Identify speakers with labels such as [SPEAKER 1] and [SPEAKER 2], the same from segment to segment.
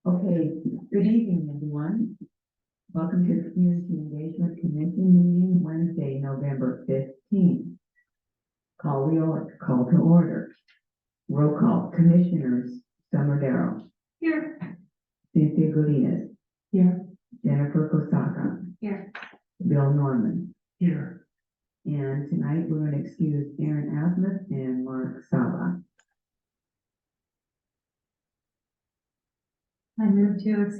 [SPEAKER 1] Okay, good evening, everyone. Welcome to the Community Engagement Commission meeting Wednesday, November 15th. Call to order. Roll call. Commissioners, Summer Darrow.
[SPEAKER 2] Here.
[SPEAKER 1] Cynthia Godinez.
[SPEAKER 2] Here.
[SPEAKER 1] Jennifer Kosaka.
[SPEAKER 2] Here.
[SPEAKER 1] Bill Norman.
[SPEAKER 2] Here.
[SPEAKER 1] And tonight we're going to excuse Aaron Asmuth and Mark Saba.
[SPEAKER 2] I move to excuse.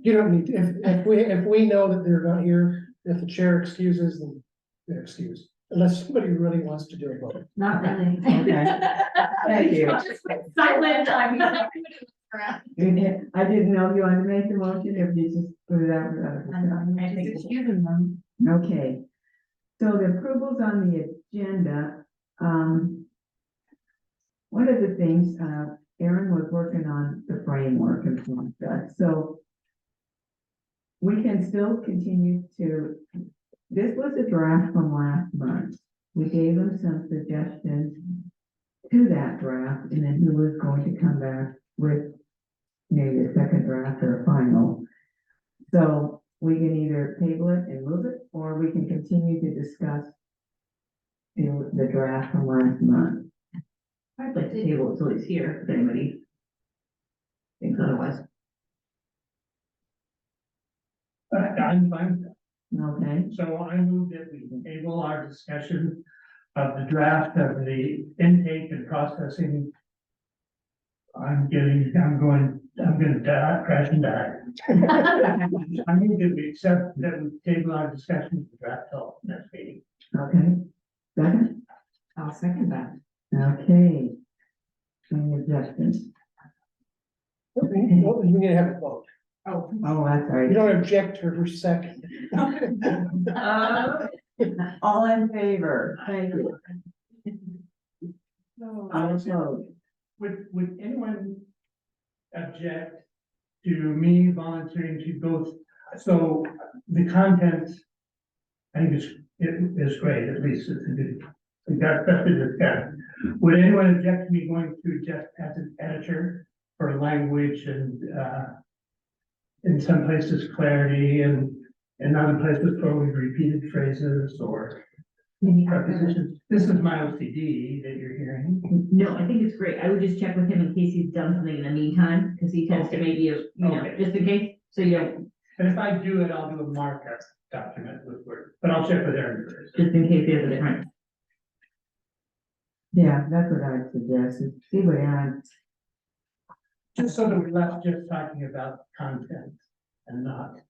[SPEAKER 3] You don't need to, if we know that they're not here, if the chair excuses, then they're excused. Unless somebody really wants to do a vote.
[SPEAKER 2] Not really.
[SPEAKER 1] Okay. Thank you.
[SPEAKER 2] Just went silent.
[SPEAKER 1] I didn't know if you wanted to make the motion, if you just put it out for other people.
[SPEAKER 2] I think excusing them.
[SPEAKER 1] Okay, so the approvals on the agenda, one of the things, Aaron was working on the framework and so on that, so we can still continue to, this was a draft from last month. We gave him some suggestions to that draft, and then he was going to come back with maybe a second draft or a final. So we can either table it and move it, or we can continue to discuss the draft from last month.
[SPEAKER 2] I'd like to table it till he's here, if anybody thinks otherwise.
[SPEAKER 4] I'm fine with
[SPEAKER 1] Okay,
[SPEAKER 4] that. So I move that we table our discussion of the draft of the intake and processing. I'm gonna die, crash and die. I move that we accept that we table our discussion of the draft till next meeting.
[SPEAKER 1] okay. Second?
[SPEAKER 2] I'll second that.
[SPEAKER 1] Okay. Any objections?
[SPEAKER 3] We need to have a vote.
[SPEAKER 2] Oh.
[SPEAKER 1] Oh, that's
[SPEAKER 3] You
[SPEAKER 1] right.
[SPEAKER 3] don't object to her second.
[SPEAKER 1] All in favor? Thank you. All opposed?
[SPEAKER 4] Would anyone object to me volunteering to go, so the content, I think it is great, at least it's a good, we got stuff to discuss. Would anyone object to me going through just as an editor for language and, in some places clarity and in other places probably repeated phrases or prepositions? This is my OCD that you're hearing.
[SPEAKER 5] No, I think it's great. I would just check with him in case he's done something in the meantime, because he tends to maybe, you know,
[SPEAKER 4] Okay.
[SPEAKER 5] just in case, so you don't,
[SPEAKER 4] And if I do it, I'll do a markup document with Word, but I'll check with Aaron first.
[SPEAKER 5] just in case he has a different.
[SPEAKER 1] Yeah, that's what I'd suggest, is see what Aaron,
[SPEAKER 4] Just so that we're not just talking about content and not.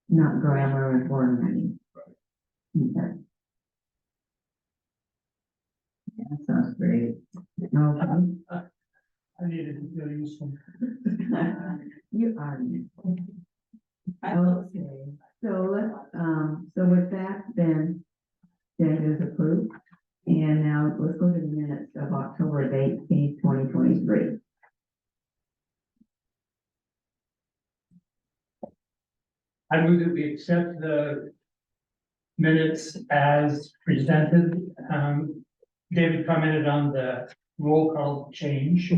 [SPEAKER 1] not grammar and formatting. Okay. Yeah, that sounds great. Okay.
[SPEAKER 4] I needed to feel useful.
[SPEAKER 1] You are. Okay, so let's, so with that, then, is approved. And now let's go to the minutes of October 18th, 2023.
[SPEAKER 4] I move that we accept the minutes as presented. David commented on the roll call change.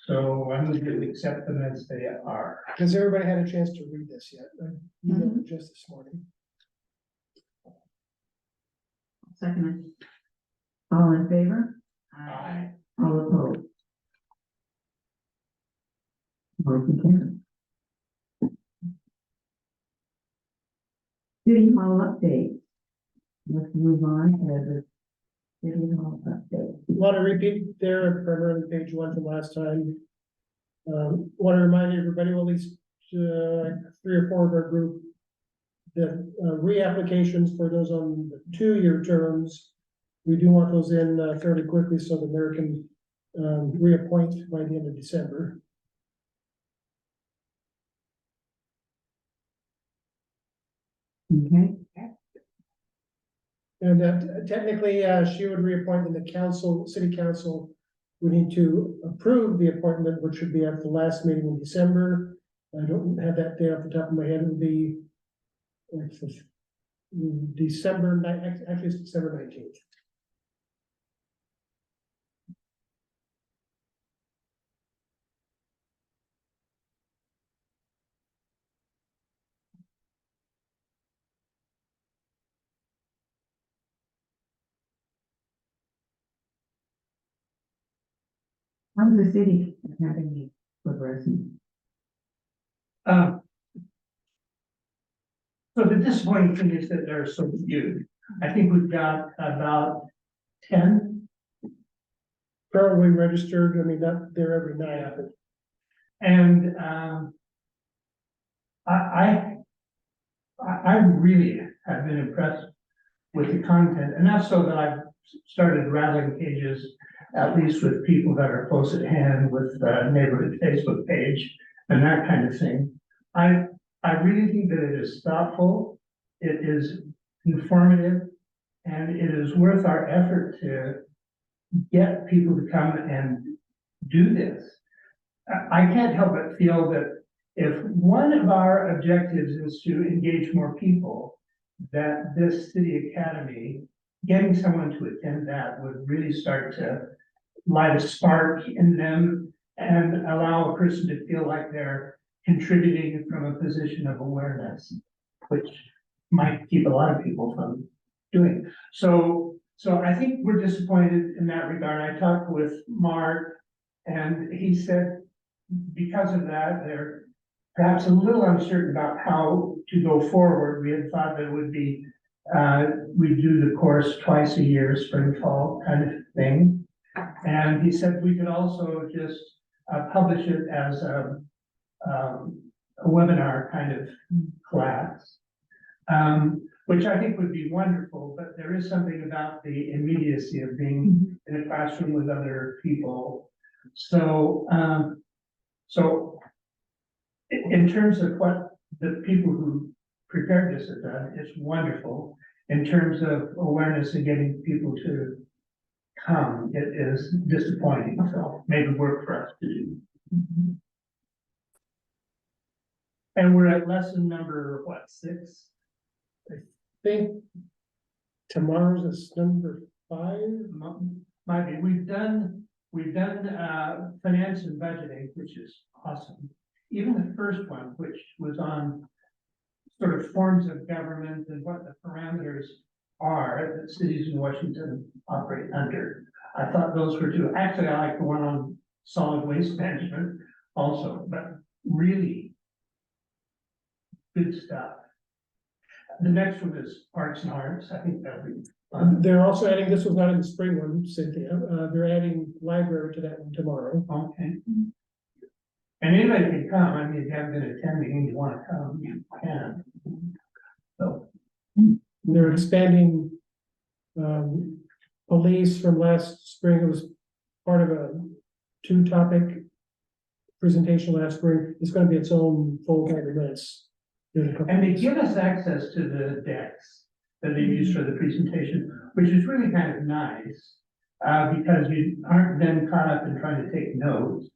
[SPEAKER 4] So I move that we accept them as they are.
[SPEAKER 3] Has everybody had a chance to read this yet? You know, just this morning.
[SPEAKER 5] Second.
[SPEAKER 1] All in favor?
[SPEAKER 4] Aye.
[SPEAKER 1] All opposed? Motion carries. City Hall update. Let's move on to the City Hall update.
[SPEAKER 3] A lot of repeat there, primarily page one from last time. Want to remind everybody, well, at least 3 or 4 of our group, that reapplications for those on the 2-year terms, we do want those in fairly quickly so the mayor can reappoint by the end of December.
[SPEAKER 1] Okay,
[SPEAKER 3] And technically, she would reappoint in the council, city council. We need to approve the appointment, which should be at the last meeting in December. I don't have that date off the top of my head. It would be December, actually it's December 19th.
[SPEAKER 1] How's the city academy progressing?
[SPEAKER 4] Um, So the disappointing thing is that there are so few. I think we've got about 10.
[SPEAKER 3] Currently registered, I mean, not there every night, but
[SPEAKER 4] And, I really have been impressed with the content, enough so that I've started rattling cages, at least with people that are close at hand, with the neighborhood Facebook page and that kind of thing. I really think that it is thoughtful, it is informative, and it is worth our effort to get people to come and do this. I can't help but feel that if one of our objectives is to engage more people, that this city academy, getting someone to attend that would really start to light a spark in them and allow a person to feel like they're contributing from a position of awareness, which might keep a lot of people from doing. So I think we're disappointed in that regard. I talked with Mark, and he said because of that, they're perhaps a little uncertain about how to go forward. We had thought that it would be, we do the course twice a year, spring, fall kind of thing. And he said we could also just publish it as a webinar kind of class, which I think would be wonderful, but there is something about the immediacy of being in a classroom with other people. So, in terms of what the people who prepared this have done, it's wonderful. In terms of awareness and getting people to come, it is disappointing, so maybe work for us to do. And we're at lesson number, what, 6?
[SPEAKER 3] think tomorrow's is number 5.
[SPEAKER 4] Might be, we've done finance and budgeting, which is awesome. Even the first one, which was on sort of forms of government and what the parameters are that cities in Washington operate under. I thought those were two. Actually, I like the one on solid waste management also, but really good stuff. The next one is Parks and Arts. I think that'll be fun.
[SPEAKER 3] They're also adding, this was not in the spring one, Cynthia, they're adding library to that one tomorrow.
[SPEAKER 4] Okay. And anybody can come. I mean, if you haven't been attending and you want to come, you can. So,
[SPEAKER 3] They're expanding, police from last spring. It was part of a 2-topic presentation last spring. It's gonna be its own full-time events.
[SPEAKER 4] and they give us access to the decks that they use for the presentation, which is really kind of nice. Because you aren't then caught up in trying to take notes.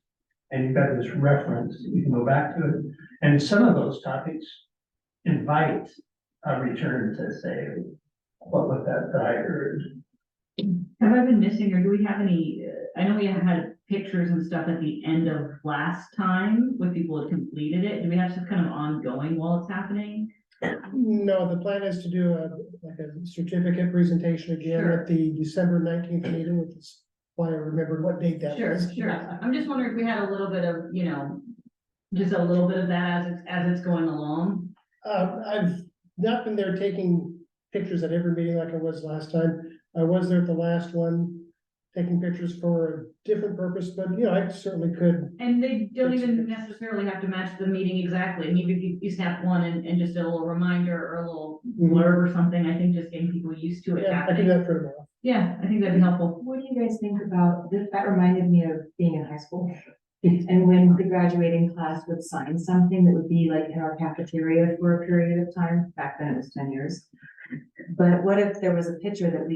[SPEAKER 4] And you've got this reference, you can go back to it. And some of those topics invite a return to say, what was that I heard?
[SPEAKER 5] Have I been missing, or do we have any, I know we had pictures and stuff at the end of last time when people had completed it. Do we have some kind of ongoing while it's happening?
[SPEAKER 3] No, the plan is to do like a certificate presentation again
[SPEAKER 5] Sure.
[SPEAKER 3] at the December 19th meeting, which is why I remembered what date that
[SPEAKER 5] Sure,
[SPEAKER 3] was.
[SPEAKER 5] sure. I'm just wondering if we had a little bit of, just a little bit of that as it's going along.
[SPEAKER 3] I've not been there taking pictures at every meeting like I was last time. I was there at the last one, taking pictures for a different purpose, but I certainly could.
[SPEAKER 5] And they don't even necessarily have to match the meeting exactly. Maybe if you snap one and just a little reminder or a little blurb or something, I think just getting people used to it
[SPEAKER 3] Yeah, I do
[SPEAKER 5] happening.
[SPEAKER 3] that for tomorrow.
[SPEAKER 5] Yeah, I think that'd be helpful.
[SPEAKER 6] What do you guys think about, that reminded me of being in high school. And when the graduating class would sign something that would be like in our cafeteria for a period of time, back then it was 10 years. But what if there was a picture that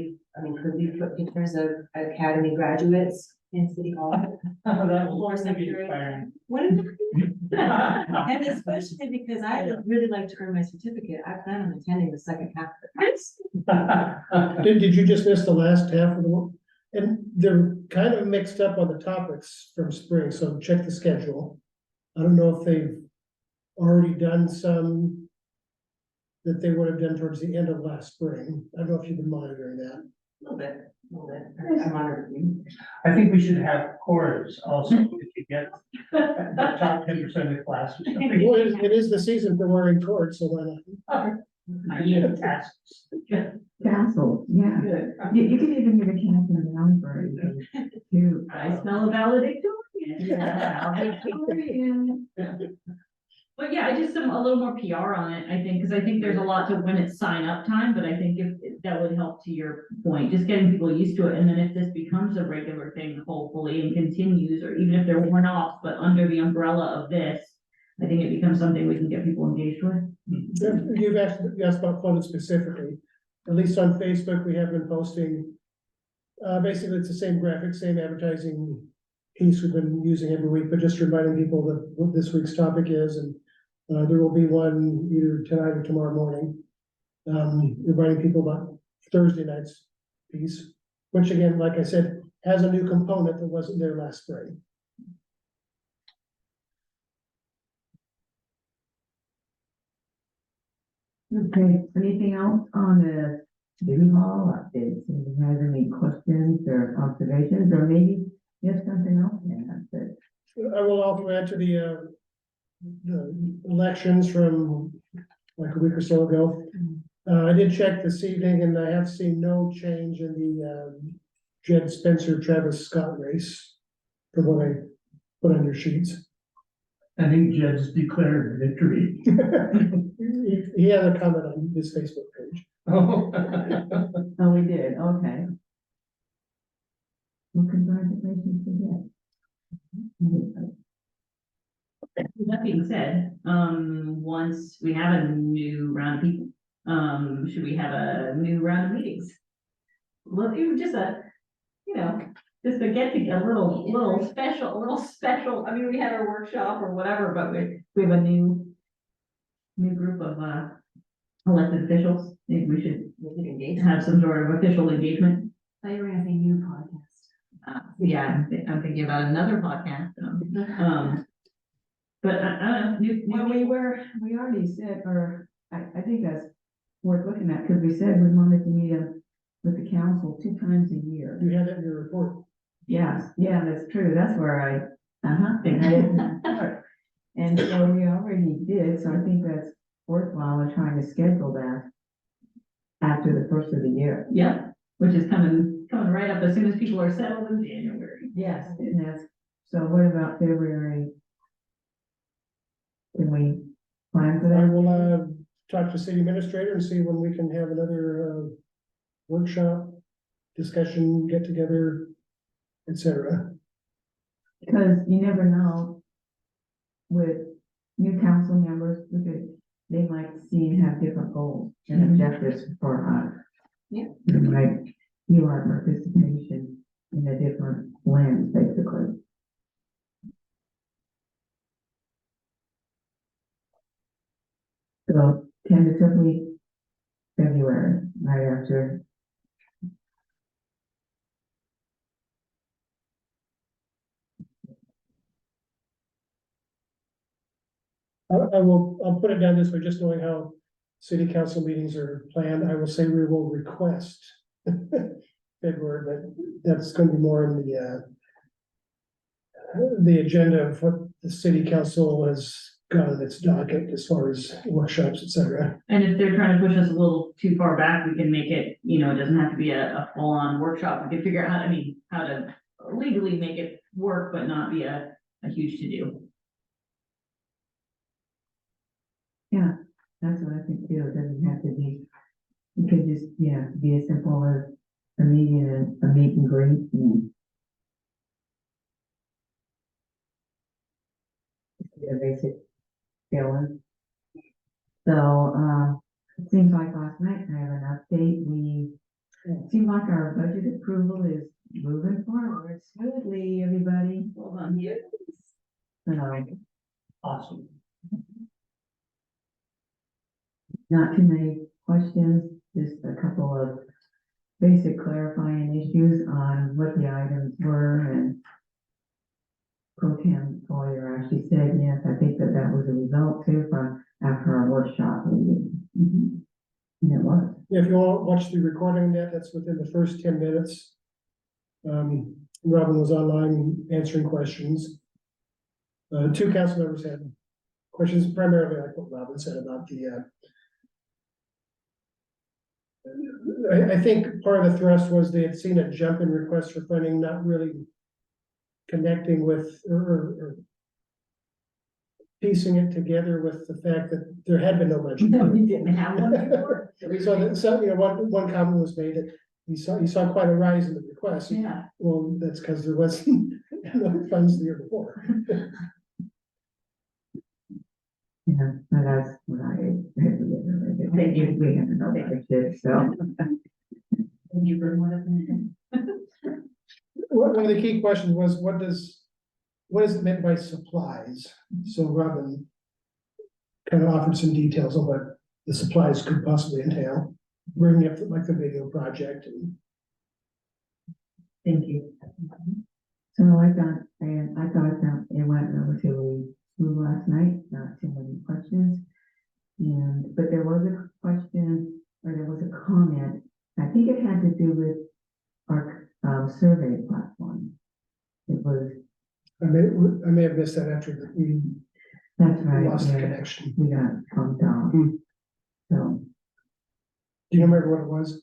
[SPEAKER 6] could we put pictures of Academy graduates in City Hall?
[SPEAKER 4] That
[SPEAKER 6] Or
[SPEAKER 4] will
[SPEAKER 6] some
[SPEAKER 4] be
[SPEAKER 6] period?
[SPEAKER 4] inspiring.
[SPEAKER 6] Wouldn't it? And especially because I would really like to earn my certificate, I plan on attending the second half of the class.
[SPEAKER 3] Did you just miss the last half of the one? And they're kind of mixed up on the topics from spring, so check the schedule. I don't know if they've already done some that they would have done towards the end of last spring. I don't know if you've been monitoring that.
[SPEAKER 6] A little bit. Well, then, I'm honored.
[SPEAKER 4] I think we should have chorus also, if you get the top 10% of the class or something.
[SPEAKER 3] Well, it is the season for wearing cords, so why not?
[SPEAKER 4] Yeah, tasks.
[SPEAKER 1] Tassels, yeah.
[SPEAKER 6] Good.
[SPEAKER 1] You could even give a captain down for it, too.
[SPEAKER 5] I smell a valedictorian.
[SPEAKER 1] Yeah.
[SPEAKER 5] Valedictorian. But yeah, I just a little more PR on it, I think, because I think there's a lot to when it's sign up time, but I think if that would help to your point, just getting people used to it. And then if this becomes a regular thing, hopefully, and continues, or even if they're worn off, but under the umbrella of this, I think it becomes something we can get people engaged with.
[SPEAKER 3] You've asked about Floated specifically, at least on Facebook, we have been posting. Basically, it's the same graphic, same advertising piece we've been using every week, but just reminding people that what this week's topic is, and there will be one either tonight or tomorrow morning. Reminding people about Thursday night's piece, which again, like I said, has a new component that wasn't there last spring.
[SPEAKER 1] Okay, anything else on the city hall updates? If you have any questions or observations, or maybe you have something else, that's it.
[SPEAKER 3] I will also add to the elections from like a week or so ago. I did check this evening and I have seen no change in the Jed Spencer Travis Scott race from what I put on your sheets.
[SPEAKER 4] I think Jed's declared victory.
[SPEAKER 3] He had a comment on his Facebook page.
[SPEAKER 4] Oh.
[SPEAKER 1] Oh, we did, okay. Well, congratulations to that.
[SPEAKER 5] With that being said, once we have a new round of people, should we have a new round of meetings? Well, it was just just to get to a little special, I mean, we had our workshop or whatever, but we have a new group of, elected officials. Maybe we should have some sort of official engagement.
[SPEAKER 6] I thought you were gonna say new podcast.
[SPEAKER 5] Yeah, I'm thinking about another podcast, but I don't know,
[SPEAKER 1] Well, we already said, or I think that's worth looking at, because we said we wanted to meet with the council 2 times a year.
[SPEAKER 3] You had that in your report.
[SPEAKER 1] Yes, yeah, that's true, that's where and so we already did, so I think that's worthwhile in trying to schedule that after the first of the year.
[SPEAKER 5] yeah, which is coming right up as soon as people are settled in January.
[SPEAKER 1] Yes, and that's, so what about February? Can we plan for
[SPEAKER 3] I
[SPEAKER 1] that?
[SPEAKER 3] will talk to city administrator and see when we can have another workshop, discussion, get together, etc.
[SPEAKER 1] Because you never know with new council members, they might see and have different goals and objectives for us.
[SPEAKER 6] Yeah.
[SPEAKER 1] They might view our participation in a different lens, basically. So tentatively February, right after.
[SPEAKER 3] I'll put it down this way, just knowing how city council meetings are planned, I will say we will request February, but that's gonna be more in the agenda of what the city council has got in its docket as far as workshops, etc.
[SPEAKER 5] And if they're trying to push us a little too far back, we can make it, it doesn't have to be a full-on workshop. We can figure out how to legally make it work, but not be a huge to-do.
[SPEAKER 1] Yeah, that's what I think too, it doesn't have to be, it could just, be as simple as a meeting and a meet and greet and. A basic feeling. So, it seems like last night I have an update, it seems like our budget approval is moving forward smoothly, everybody.
[SPEAKER 6] Well done, you.
[SPEAKER 1] So,
[SPEAKER 4] Awesome.
[SPEAKER 1] not too many questions, just a couple of basic clarifying issues on what the items were, and Pro Tem Sawyer actually said, yes, I think that was a result too from after our workshop meeting. And it was.
[SPEAKER 3] If you want to watch the recording of that, that's within the first 10 minutes. Robin was online answering questions. Two council members had questions, primarily like what Robin said about the, I think part of the thrust was they had seen a jump in requests for funding, not really connecting with or piecing it together with the fact that there had been no budget.
[SPEAKER 5] No, we didn't have one before.
[SPEAKER 3] So that, so, you know, one comment was made that he saw quite a rise in the requests.
[SPEAKER 5] Yeah,
[SPEAKER 3] Well, that's because there wasn't no funds the year before.
[SPEAKER 1] Yeah, so that's what I.
[SPEAKER 5] Thank you.
[SPEAKER 1] We have no budget, so.
[SPEAKER 5] thank you for one of them.
[SPEAKER 3] One of the key questions was, what is it meant by supplies? So Robin kind of offered some details on what the supplies could possibly entail, bringing up like the video project and.
[SPEAKER 5] Thank you.
[SPEAKER 1] So I thought that it went relatively smooth last night, not too many questions. But there was a question, or there was a comment, I think it had to do with our, survey platform. It was,
[SPEAKER 3] I may have missed that after we
[SPEAKER 1] that's right,
[SPEAKER 3] lost the
[SPEAKER 1] yeah,
[SPEAKER 3] connection.
[SPEAKER 1] we got bumped off.
[SPEAKER 3] Hmm.
[SPEAKER 1] So,
[SPEAKER 3] Do you remember what it was?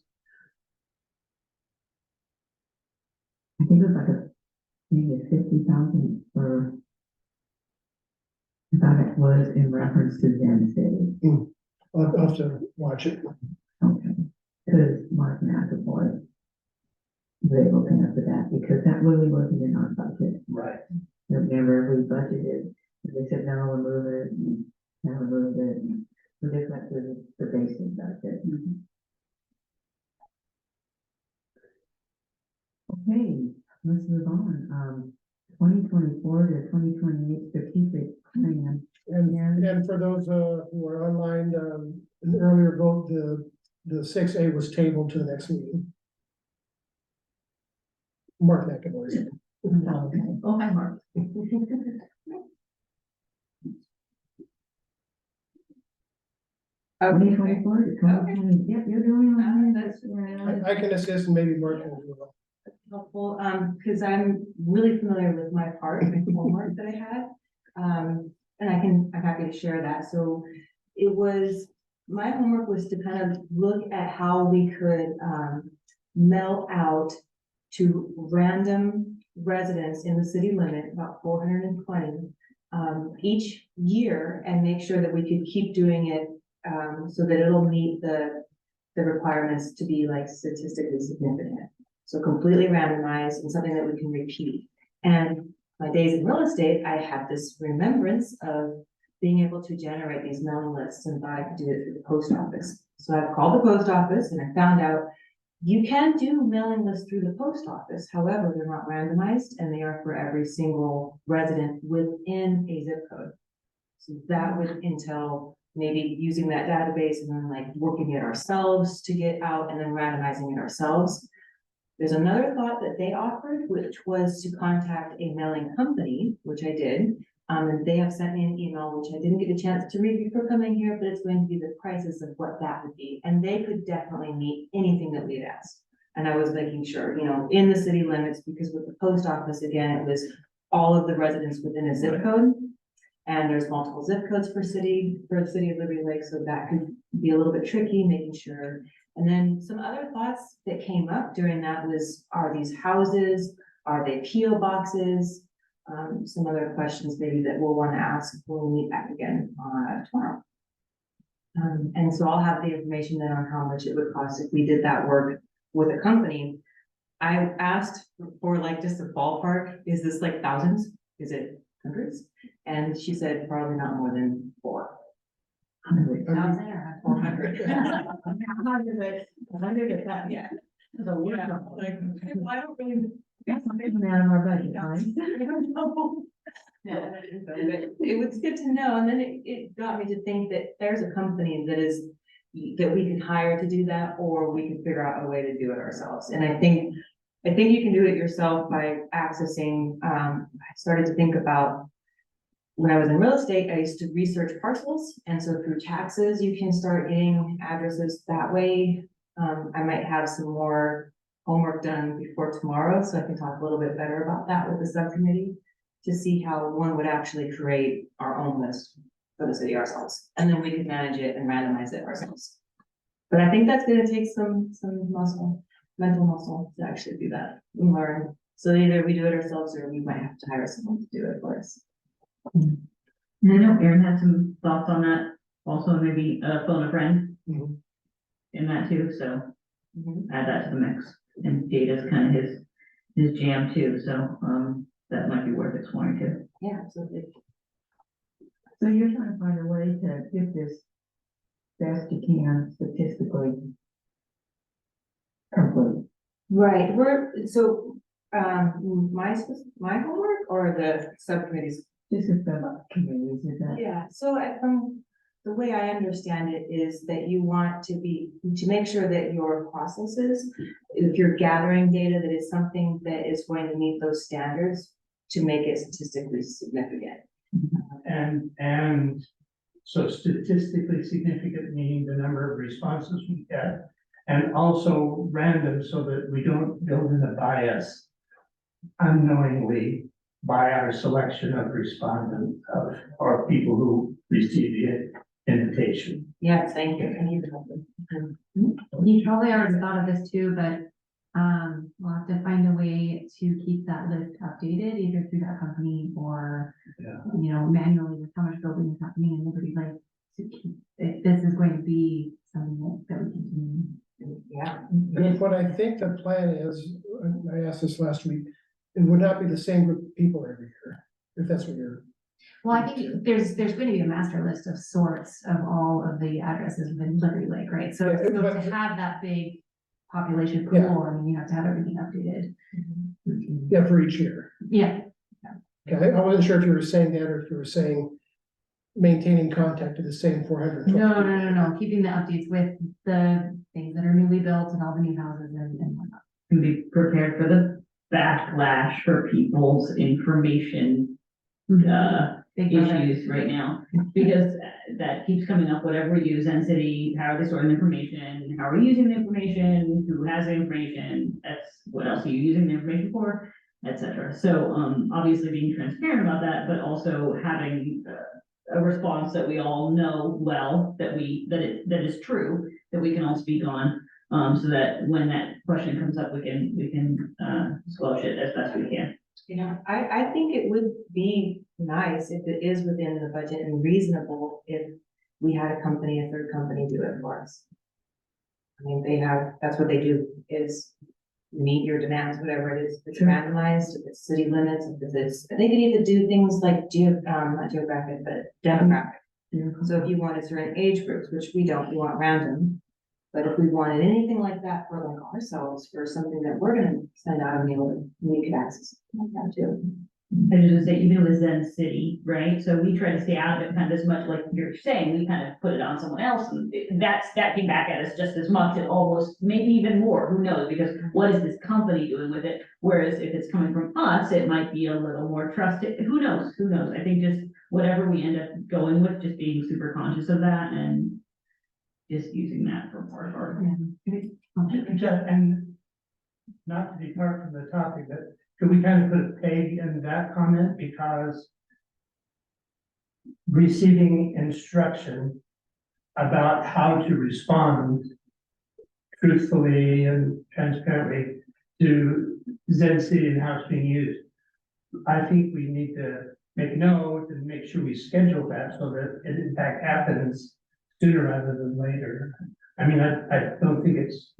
[SPEAKER 1] I think it was like maybe 50,000 for. I thought it was in reference to Zen City.
[SPEAKER 3] I'll have to watch it.
[SPEAKER 1] Okay, because Mark McAvoy was able to answer that, because that really wasn't in our budget.
[SPEAKER 3] Right.
[SPEAKER 1] Remember, we budgeted, and they said, no, we'll move it, and now we moved it, and we just went through the basic budget. Okay, let's move on, 2024 to 2028 strategic plan.
[SPEAKER 3] And for those who are online, an earlier vote, the 6A was tabled to the next meeting. Mark McAvoy.
[SPEAKER 5] Okay. Oh, hi, Mark.
[SPEAKER 1] 2024 to 2028, yep, you're doing all right.
[SPEAKER 6] That's
[SPEAKER 3] I can assist and maybe Mark can do it.
[SPEAKER 6] helpful, because I'm really familiar with my part, my homework that I had. And I'm happy to share that. So my homework was to kind of look at how we could mail out to random residents in the city limit, about 420, each year, and make sure that we could keep doing it so that it'll meet the requirements to be like statistically significant. So completely randomized and something that we can repeat. And my days in real estate, I had this remembrance of being able to generate these mailing lists and thought I could do it through the post office. So I called the post office and I found out you can do mailing lists through the post office. However, they're not randomized and they are for every single resident within a zip code. So that would entail maybe using that database and then like working it ourselves to get out and then randomizing it ourselves. There's another thought that they offered, which was to contact a mailing company, which I did. And they have sent me an email, which I didn't get a chance to read before coming here, but it's going to be the prices of what that would be. And they could definitely meet anything that we had asked. And I was making sure, in the city limits, because with the post office, again, it was all of the residents within a zip code. And there's multiple zip codes for the city of Liberty Lake, so that could be a little bit tricky, making sure. And then some other thoughts that came up during that was, are these houses, are they PO boxes? Some other questions maybe that we'll want to ask when we meet back again tomorrow. And so I'll have the information then on how much it would cost if we did that work with a company. I asked for like just a ballpark, is this like thousands? Is it hundreds? And she said probably not more than 400,000 or 400. Yeah.
[SPEAKER 5] So we're
[SPEAKER 6] Yeah,
[SPEAKER 5] not-
[SPEAKER 6] like, well, I don't really.
[SPEAKER 1] That's not even out of our budget, right?
[SPEAKER 6] I don't know. Yeah, it was good to know, and then it got me to think that there's a company that we could hire to do that, or we could figure out a way to do it ourselves. And I think you can do it yourself by accessing, I started to think about when I was in real estate, I used to research parcels. And so through taxes, you can start getting addresses that way. I might have some more homework done before tomorrow, so I can talk a little bit better about that with the subcommittee. To see how one would actually create our own list for the city ourselves, and then we could manage it and randomize it ourselves. But I think that's gonna take some muscle, mental muscle to actually do that and learn. So either we do it ourselves or we might have to hire someone to do it for us.
[SPEAKER 5] And I know Aaron had some thoughts on that, also maybe phone a friend
[SPEAKER 3] Mhm.
[SPEAKER 5] in that too, so
[SPEAKER 6] Mhm.
[SPEAKER 5] add that to the mix. And data's kind of his jam too, so, that might be worth exploring too.
[SPEAKER 6] Yeah, absolutely.
[SPEAKER 1] So you're trying to find a way to get this best you can statistically complete.
[SPEAKER 6] Right, my homework or the subcommittees?
[SPEAKER 1] This is the committees, is that?
[SPEAKER 6] Yeah, so from the way I understand it is that you want to make sure that your processes, if you're gathering data, that is something that is going to meet those standards to make it statistically significant.
[SPEAKER 4] And so statistically significant, meaning the number of responses we get. And also random, so that we don't build in a bias unknowingly by our selection of respondents or people who receive the invitation.
[SPEAKER 6] Yes, thank you. I need to help them.
[SPEAKER 7] You probably already thought of this too, but we'll have to find a way to keep that list updated, either through that company or,
[SPEAKER 4] Yeah.
[SPEAKER 7] you know, manually with how much building is happening in Liberty Lake. To keep, if this is going to be something that we continue.
[SPEAKER 6] Yeah.
[SPEAKER 3] What I think the plan is, and I asked this last week, it would not be the same group of people every year, if that's what you're.
[SPEAKER 7] Well, I think there's going to be a master list of sorts of all of the addresses within Liberty Lake, right? So,
[SPEAKER 3] Yeah,
[SPEAKER 7] so to
[SPEAKER 3] but-
[SPEAKER 7] have that big population
[SPEAKER 3] Yeah.
[SPEAKER 7] pool, I mean, you have to have everything updated.
[SPEAKER 3] Yeah, for each year.
[SPEAKER 7] Yeah,
[SPEAKER 3] Okay, I wasn't sure if you were saying that or if you were saying maintaining contact to the same 400.
[SPEAKER 7] no, keeping the updates with the things that are newly built and all the new houses and whatnot.
[SPEAKER 5] And be prepared for the backlash for people's information,
[SPEAKER 7] Big project.
[SPEAKER 5] issues right now. Because that keeps coming up, whatever we use, City, how are they storing the information, how are we using the information, who has the information, that's, what else are you using the information for, et cetera. So, obviously being transparent about that, but also having a response that we all know well, that is true, that we can all speak on, so that when that question comes up, we can squelch it as best we can.
[SPEAKER 6] Yeah, I think it would be nice if it is within the budget and reasonable if we had a third company do it for us. I mean, that's what they do, is meet your demands, whatever it is, if it's randomized, if it's city limits, if it's, they could even do things like not geographic, but demographic. So if you wanted certain age groups, which we don't, we want random. But if we wanted anything like that for like ourselves, for something that we're gonna send out a mail, we could access something like that too.
[SPEAKER 5] I was gonna say, even with Zen City, right, so we try to stay out of it kind of as much, like you're saying, we kind of put it on someone else, and that came back at us just as much, and almost, maybe even more, who knows, because what is this company doing with it? Whereas if it's coming from us, it might be a little more trusted, who knows, I think just whatever we end up going with, just being super conscious of that, and just using that for more of our.
[SPEAKER 4] And not to depart from the topic, but could we kind of put a peg in that comment, because receiving instruction about how to respond truthfully and transparently to Zen City and how it's being used. I think we need to make note and make sure we schedule that so that it in fact happens sooner rather than later. I mean, I don't think it's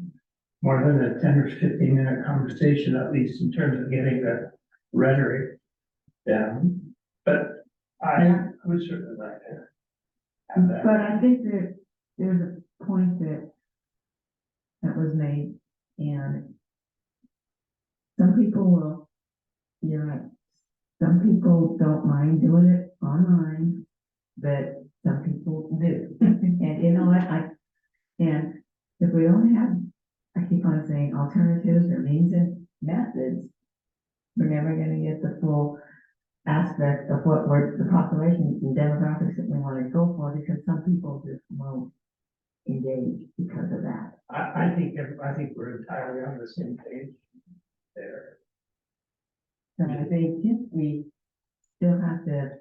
[SPEAKER 4] more than a 10 or 15-minute conversation, at least in terms of getting the rhetoric down. But I would certainly like to have that.
[SPEAKER 1] But I think that there's a point that was made, and some people will, you're right, some people don't mind doing it online, but some people do. And you know what, and if we don't have, I keep on saying alternatives or means and methods, we're never gonna get the full aspect of what the population and demographics that we want to go for, because some people just won't engage because of that.
[SPEAKER 4] I think we're entirely on the same page there.
[SPEAKER 1] So I think we still have to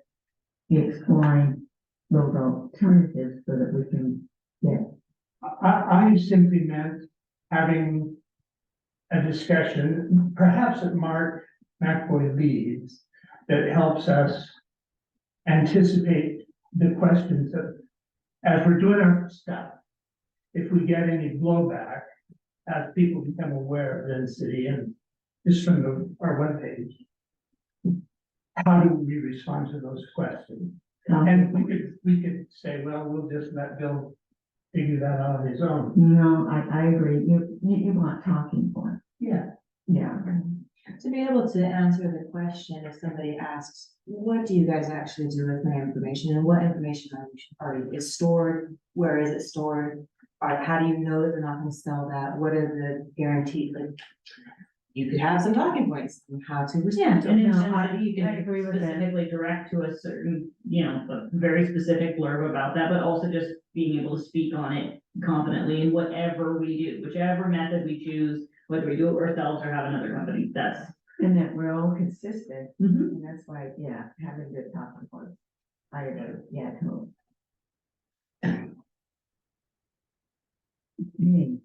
[SPEAKER 1] be exploring those alternatives so that we can get.
[SPEAKER 4] I simply meant having a discussion, perhaps that Mark McBoy leads, that helps us anticipate the questions of, as we're doing our stuff, if we get any blowback, as people become aware of density and just from our webpage, how do we respond to those questions? And we could say, well, we'll just let Bill figure that out on his own.
[SPEAKER 1] No, I agree. You want talking points.
[SPEAKER 4] Yeah.
[SPEAKER 1] Yeah.
[SPEAKER 6] To be able to answer the question, if somebody asks, what do you guys actually do with my information, and what information is stored, where is it stored? Or how do you know that they're not gonna sell that? What are the guarantees, like? You could have some talking points on how to
[SPEAKER 5] Yeah,
[SPEAKER 6] respond to
[SPEAKER 5] and
[SPEAKER 6] it.
[SPEAKER 5] then
[SPEAKER 1] No,
[SPEAKER 5] you
[SPEAKER 1] I
[SPEAKER 5] can
[SPEAKER 1] agree with that.
[SPEAKER 5] specifically direct to a certain, a very specific blurb about that, but also just being able to speak on it confidently in whatever we do, whichever method we choose, whether we do it ourselves or have another company, that's.
[SPEAKER 1] And that we're all consistent,
[SPEAKER 5] Mhm.
[SPEAKER 1] and that's why, yeah, having good talking points. I agree, yeah, totally. Okay.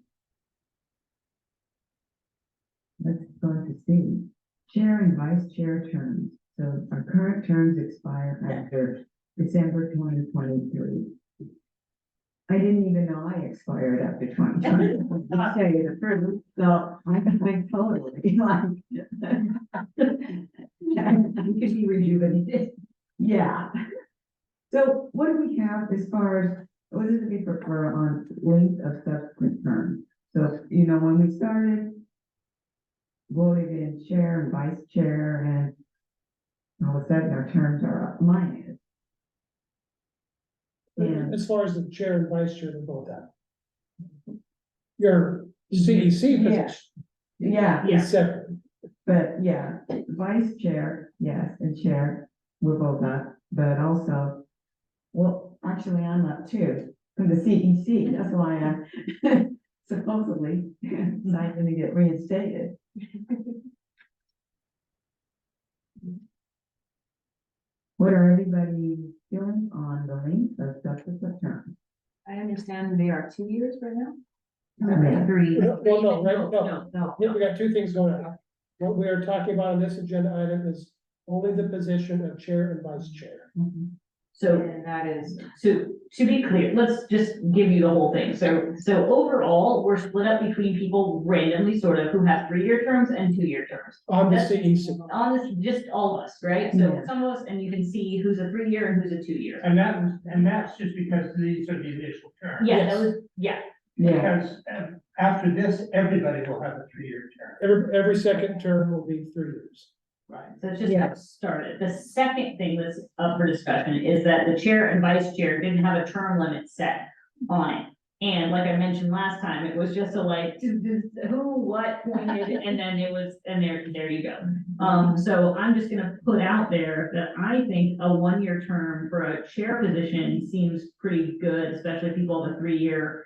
[SPEAKER 1] Let's go to C, chair and vice chair terms. So our current terms expire after December 2023. I didn't even know I expired after 2020. I'll tell you the truth, so I'm totally like.
[SPEAKER 5] You could be rejuvenated.
[SPEAKER 1] Yeah. So what do we have as far as, what does we prefer on length of subsequent terms? So, when we started, voted in chair and vice chair, and all of a sudden our terms are up, mine is. And,
[SPEAKER 3] As far as the chair and vice chair, they're both out. Your CEC
[SPEAKER 1] Yeah.
[SPEAKER 3] position
[SPEAKER 1] yeah,
[SPEAKER 5] Yeah.
[SPEAKER 3] is separate.
[SPEAKER 1] but yeah, vice chair, yes, and chair, we're both up, but also, well, actually, I'm up too, from the CEC, that's why I'm supposedly not gonna get reinstated. What are everybody's feelings on the length of subsequent terms?
[SPEAKER 6] I understand they are 2 years right now.
[SPEAKER 1] Yeah.
[SPEAKER 7] 3.
[SPEAKER 3] Well, no, right, no,
[SPEAKER 5] No,
[SPEAKER 3] we got two things going on. What we are talking about on this agenda item is only the position of chair and vice chair.
[SPEAKER 5] so.
[SPEAKER 6] And that is,
[SPEAKER 5] To be clear, let's just give you the whole thing. So overall, we're split up between people randomly sort of who have 3-year terms and 2-year terms.
[SPEAKER 3] On the
[SPEAKER 5] That's-
[SPEAKER 3] CEC.
[SPEAKER 5] On this, just all of us, right? So
[SPEAKER 1] Yeah.
[SPEAKER 5] some of us, and you can see who's a 3-year and who's a 2-year.
[SPEAKER 4] And that's just because these are the initial terms.
[SPEAKER 5] Yeah,
[SPEAKER 3] Yes.
[SPEAKER 5] that was, yeah,
[SPEAKER 1] Yeah,
[SPEAKER 4] Because after this, everybody will have a 3-year term.
[SPEAKER 3] Every second term will be 3 years.
[SPEAKER 5] right. So it's just
[SPEAKER 1] Yeah.
[SPEAKER 5] got started. The second thing that's up for discussion is that the chair and vice chair didn't have a term limit set on it. And like I mentioned last time, it was just who, what, pointed, and then it was, and there you go. So I'm just gonna put out there that I think a 1-year term for a chair position seems pretty good, especially if people have a 3-year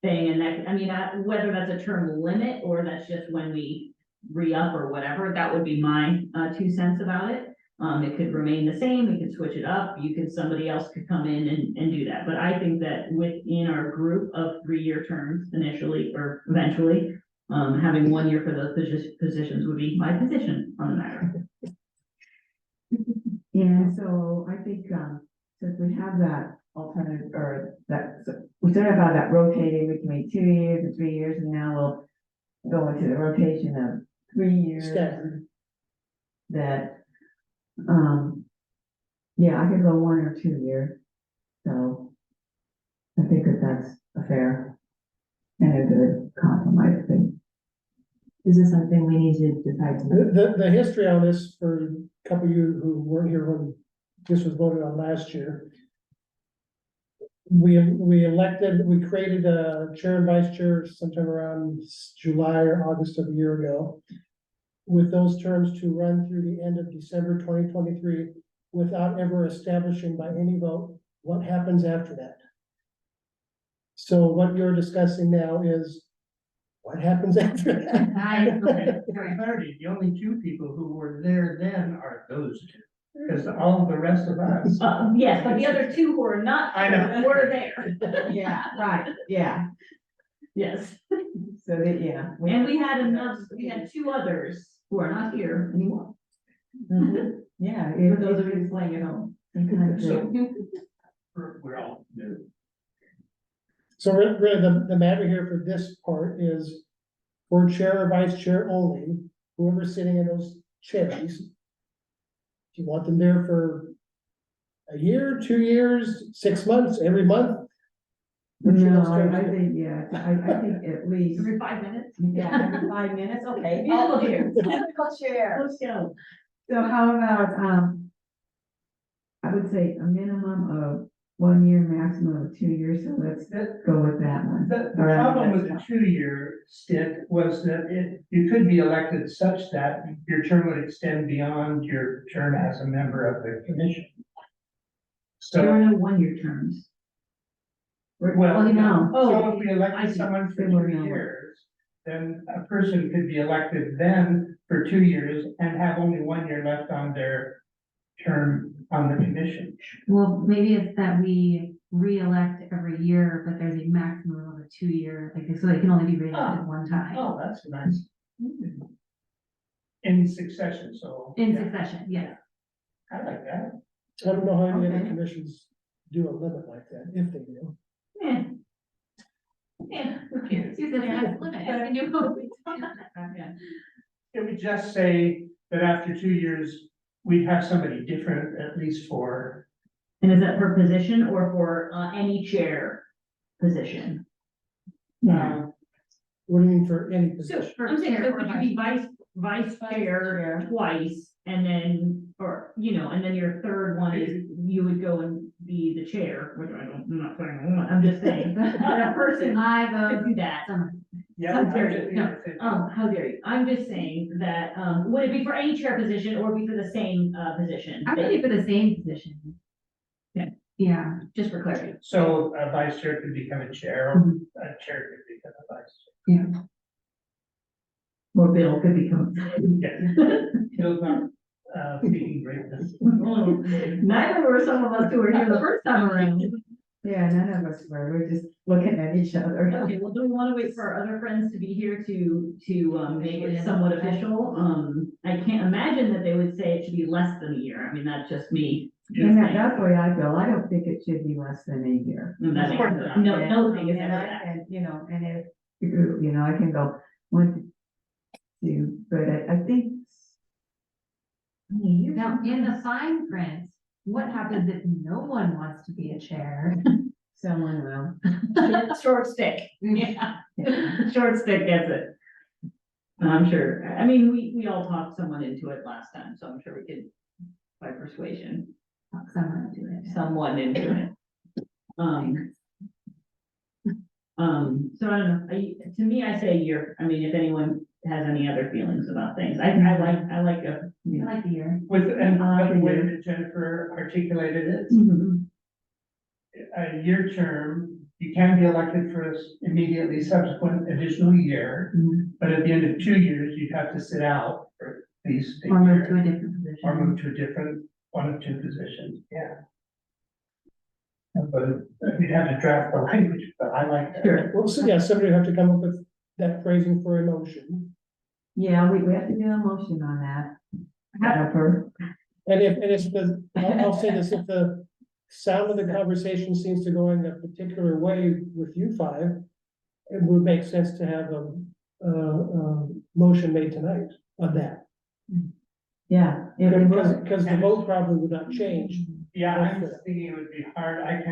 [SPEAKER 5] thing, and that, whether that's a term limit or that's just when we re-up or whatever, that would be my 2 cents about it. It could remain the same, we could switch it up, somebody else could come in and do that, but I think that within our group of 3-year terms initially or eventually, having 1 year for those positions would be my position on the matter.
[SPEAKER 1] and so I think, since we have that alternative, or that, so we sort of have that rotating between 2 years and 3 years, and now we'll go into the rotation of 3 years.
[SPEAKER 3] Staggered.
[SPEAKER 1] That, yeah, I could go 1 or 2 years, so I think that that's a fair and a good compromise thing.
[SPEAKER 6] is this something we need to decide to?
[SPEAKER 3] The history on this for a couple of you who weren't here when this was voted on last year. We created a chair and vice chair sometime around July or August of a year ago. With those terms to run through the end of December 2023 without ever establishing by any vote what happens after that. So what you're discussing now is what happens after that?
[SPEAKER 4] And for clarity, the only two people who were there then are those two, because all the rest of us.
[SPEAKER 5] Yes, but the other two who are not.
[SPEAKER 4] I know.
[SPEAKER 5] Were there.
[SPEAKER 1] Yeah, right, yeah,
[SPEAKER 5] Yes,
[SPEAKER 1] so that, yeah.
[SPEAKER 5] and we had two others who are not here anymore.
[SPEAKER 1] Mhm. Yeah.
[SPEAKER 5] For those of you playing at home.
[SPEAKER 4] So we're all new.
[SPEAKER 3] So really, the matter here for this part is for chair or vice chair only, whoever's sitting in those chairs. Do you want them there for a year, 2 years, 6 months, every month? What's your
[SPEAKER 1] No,
[SPEAKER 3] best
[SPEAKER 1] I
[SPEAKER 3] idea?
[SPEAKER 1] think, yeah, I think at least,
[SPEAKER 5] Every 5 minutes.
[SPEAKER 1] yeah, every 5 minutes, okay.
[SPEAKER 5] Musical chairs.
[SPEAKER 1] Musical chair.
[SPEAKER 5] Let's go.
[SPEAKER 1] So how about, I would say a minimum of 1 year, maximum of 2 years, so let's go with that one.
[SPEAKER 4] The
[SPEAKER 1] All right,
[SPEAKER 4] problem with
[SPEAKER 1] that's
[SPEAKER 4] the 2-year stint was that you could be elected such that your term would extend beyond your term as a member of the commission.
[SPEAKER 5] There are
[SPEAKER 4] So,
[SPEAKER 5] no 1-year terms.
[SPEAKER 4] well,
[SPEAKER 1] you know.
[SPEAKER 4] so if we
[SPEAKER 5] I
[SPEAKER 4] elected
[SPEAKER 5] see.
[SPEAKER 4] someone for
[SPEAKER 1] They were
[SPEAKER 4] 2
[SPEAKER 1] no.
[SPEAKER 4] years, then a person could be elected then for 2 years and have only 1 year left on their term on the commission.
[SPEAKER 7] Well, maybe it's that we re-elect every year, but there's a maximum of a 2 year, like, so they can only be re-elected one time.
[SPEAKER 4] Oh, that's nice. In succession, so.
[SPEAKER 7] In
[SPEAKER 4] yeah,
[SPEAKER 7] succession, yes.
[SPEAKER 4] I like that.
[SPEAKER 3] I don't know how any other
[SPEAKER 1] Okay.
[SPEAKER 3] commissions do a limit like that, if they do.
[SPEAKER 5] Yeah. Yeah, who cares?
[SPEAKER 7] You said it has a limit, and you vote.
[SPEAKER 5] Yeah.
[SPEAKER 4] Can we just say that after 2 years, we'd have somebody different, at least for,
[SPEAKER 5] And is that per position or for any chair position?
[SPEAKER 4] uh,
[SPEAKER 3] What do you mean for any
[SPEAKER 5] So,
[SPEAKER 3] position?
[SPEAKER 5] I'm saying,
[SPEAKER 7] chair
[SPEAKER 5] so
[SPEAKER 7] or
[SPEAKER 5] could you be vice chair twice, and then, or, and then your third one is, you would go and be the chair, which I'm not saying, I'm just saying, that person
[SPEAKER 7] I
[SPEAKER 5] could
[SPEAKER 7] vote
[SPEAKER 5] do that.
[SPEAKER 7] someone.
[SPEAKER 4] yeah.
[SPEAKER 5] How dare you? No, how dare you? I'm just saying that, would it be for any chair position or be for the same, position?
[SPEAKER 7] I'm ready for the same position.
[SPEAKER 5] Okay.
[SPEAKER 7] Yeah,
[SPEAKER 5] Just for clarity.
[SPEAKER 4] So a vice chair could become a chair, or a chair could become a vice
[SPEAKER 5] Or Bill could become.
[SPEAKER 4] chair. Yeah, Bill's not, speaking greatness.
[SPEAKER 5] Neither were some of us who were here the first time around.
[SPEAKER 1] Yeah, none of us were, we're just looking at each other.
[SPEAKER 5] Okay, well, do we want to wait for our other friends to be here to make it somewhat official? I can't imagine that they would say it should be less than a year. I mean, that's just me.
[SPEAKER 1] And that's the way I feel, I don't think it should be less than a year.
[SPEAKER 5] And that
[SPEAKER 4] Of course
[SPEAKER 5] makes-
[SPEAKER 4] not.
[SPEAKER 5] no thing is
[SPEAKER 1] And
[SPEAKER 5] ever
[SPEAKER 1] I
[SPEAKER 5] that.
[SPEAKER 1] can, and if, I can go 1 to 2, but I think.
[SPEAKER 7] now in the fine print, what happens if no one wants to be a chair?
[SPEAKER 1] Someone will.
[SPEAKER 5] Short stick, yeah, short stick gets it. I'm sure, I mean, we all talked someone into it last time, so I'm sure we could, by persuasion,
[SPEAKER 7] Talk someone into it.
[SPEAKER 5] someone into it. So I don't know, to me, I say a year. I mean, if anyone has any other feelings about things, I like a,
[SPEAKER 7] I like the year.
[SPEAKER 4] With, and the way that Jennifer articulated it,
[SPEAKER 5] Mhm.
[SPEAKER 4] a year term, you can be elected for an immediately subsequent additional year.
[SPEAKER 5] Mhm.
[SPEAKER 4] But at the end of 2 years, you'd have to sit out for at least a
[SPEAKER 7] Or move to
[SPEAKER 4] year,
[SPEAKER 7] a different
[SPEAKER 4] or
[SPEAKER 7] position.
[SPEAKER 4] move to a different, one of 2 positions, yeah. But you'd have to draft the language, but I like that.
[SPEAKER 5] Sure.
[SPEAKER 3] Well, so yeah, somebody would have to come up with that phrasing for a motion.
[SPEAKER 1] Yeah, we have to do a motion on that. For,
[SPEAKER 3] And if I'll say this, if the sound of the conversation seems to go in a particular way with you 5, it would make sense to have a motion made tonight on that.
[SPEAKER 1] yeah.
[SPEAKER 3] Because the vote probably would not change.
[SPEAKER 4] Yeah, I'm just thinking it would be hard, I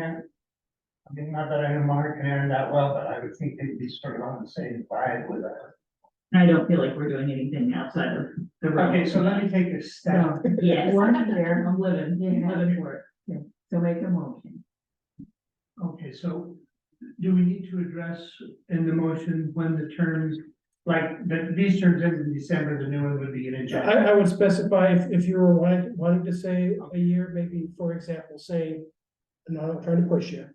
[SPEAKER 4] mean, not that I know Mark and Aaron that well, but I would think they'd be sort of on the same vibe with us.
[SPEAKER 5] I don't feel like we're doing anything outside of the realm.
[SPEAKER 4] Okay, so let me take a step.
[SPEAKER 5] Yes.
[SPEAKER 1] 1 year,
[SPEAKER 5] I'm living for it.
[SPEAKER 1] so make a motion.
[SPEAKER 4] Okay, so do we need to address in the motion when the terms, like, these terms end in December, the new one would be in January?
[SPEAKER 3] I would specify if you were wanting to say a year, maybe, for example, say, and I'm not trying to push you.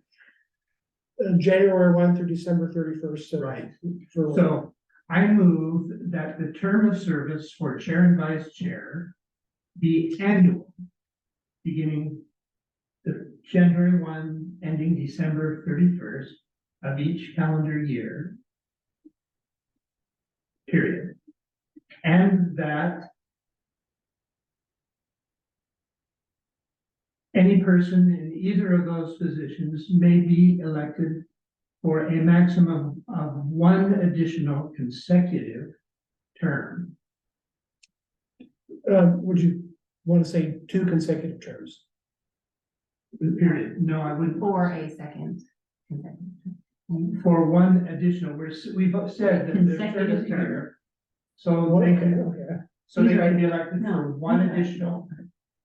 [SPEAKER 3] January 1 through December 31st.
[SPEAKER 4] Right.
[SPEAKER 3] For,
[SPEAKER 4] So I move that the term of service for chair and vice chair be annual, beginning the January 1, ending December 31st of each calendar year. Period. And that any person in either of those positions may be elected for a maximum of one additional consecutive term.
[SPEAKER 3] Would you want to say 2 consecutive terms?
[SPEAKER 4] Period. No, I wouldn't.
[SPEAKER 7] For a second.
[SPEAKER 4] For one additional, we've said that the term
[SPEAKER 5] Consecutive
[SPEAKER 4] is
[SPEAKER 5] term.
[SPEAKER 4] here. So
[SPEAKER 3] Okay,
[SPEAKER 4] they can,
[SPEAKER 3] okay.
[SPEAKER 4] so they can be elected for
[SPEAKER 5] No.
[SPEAKER 4] one additional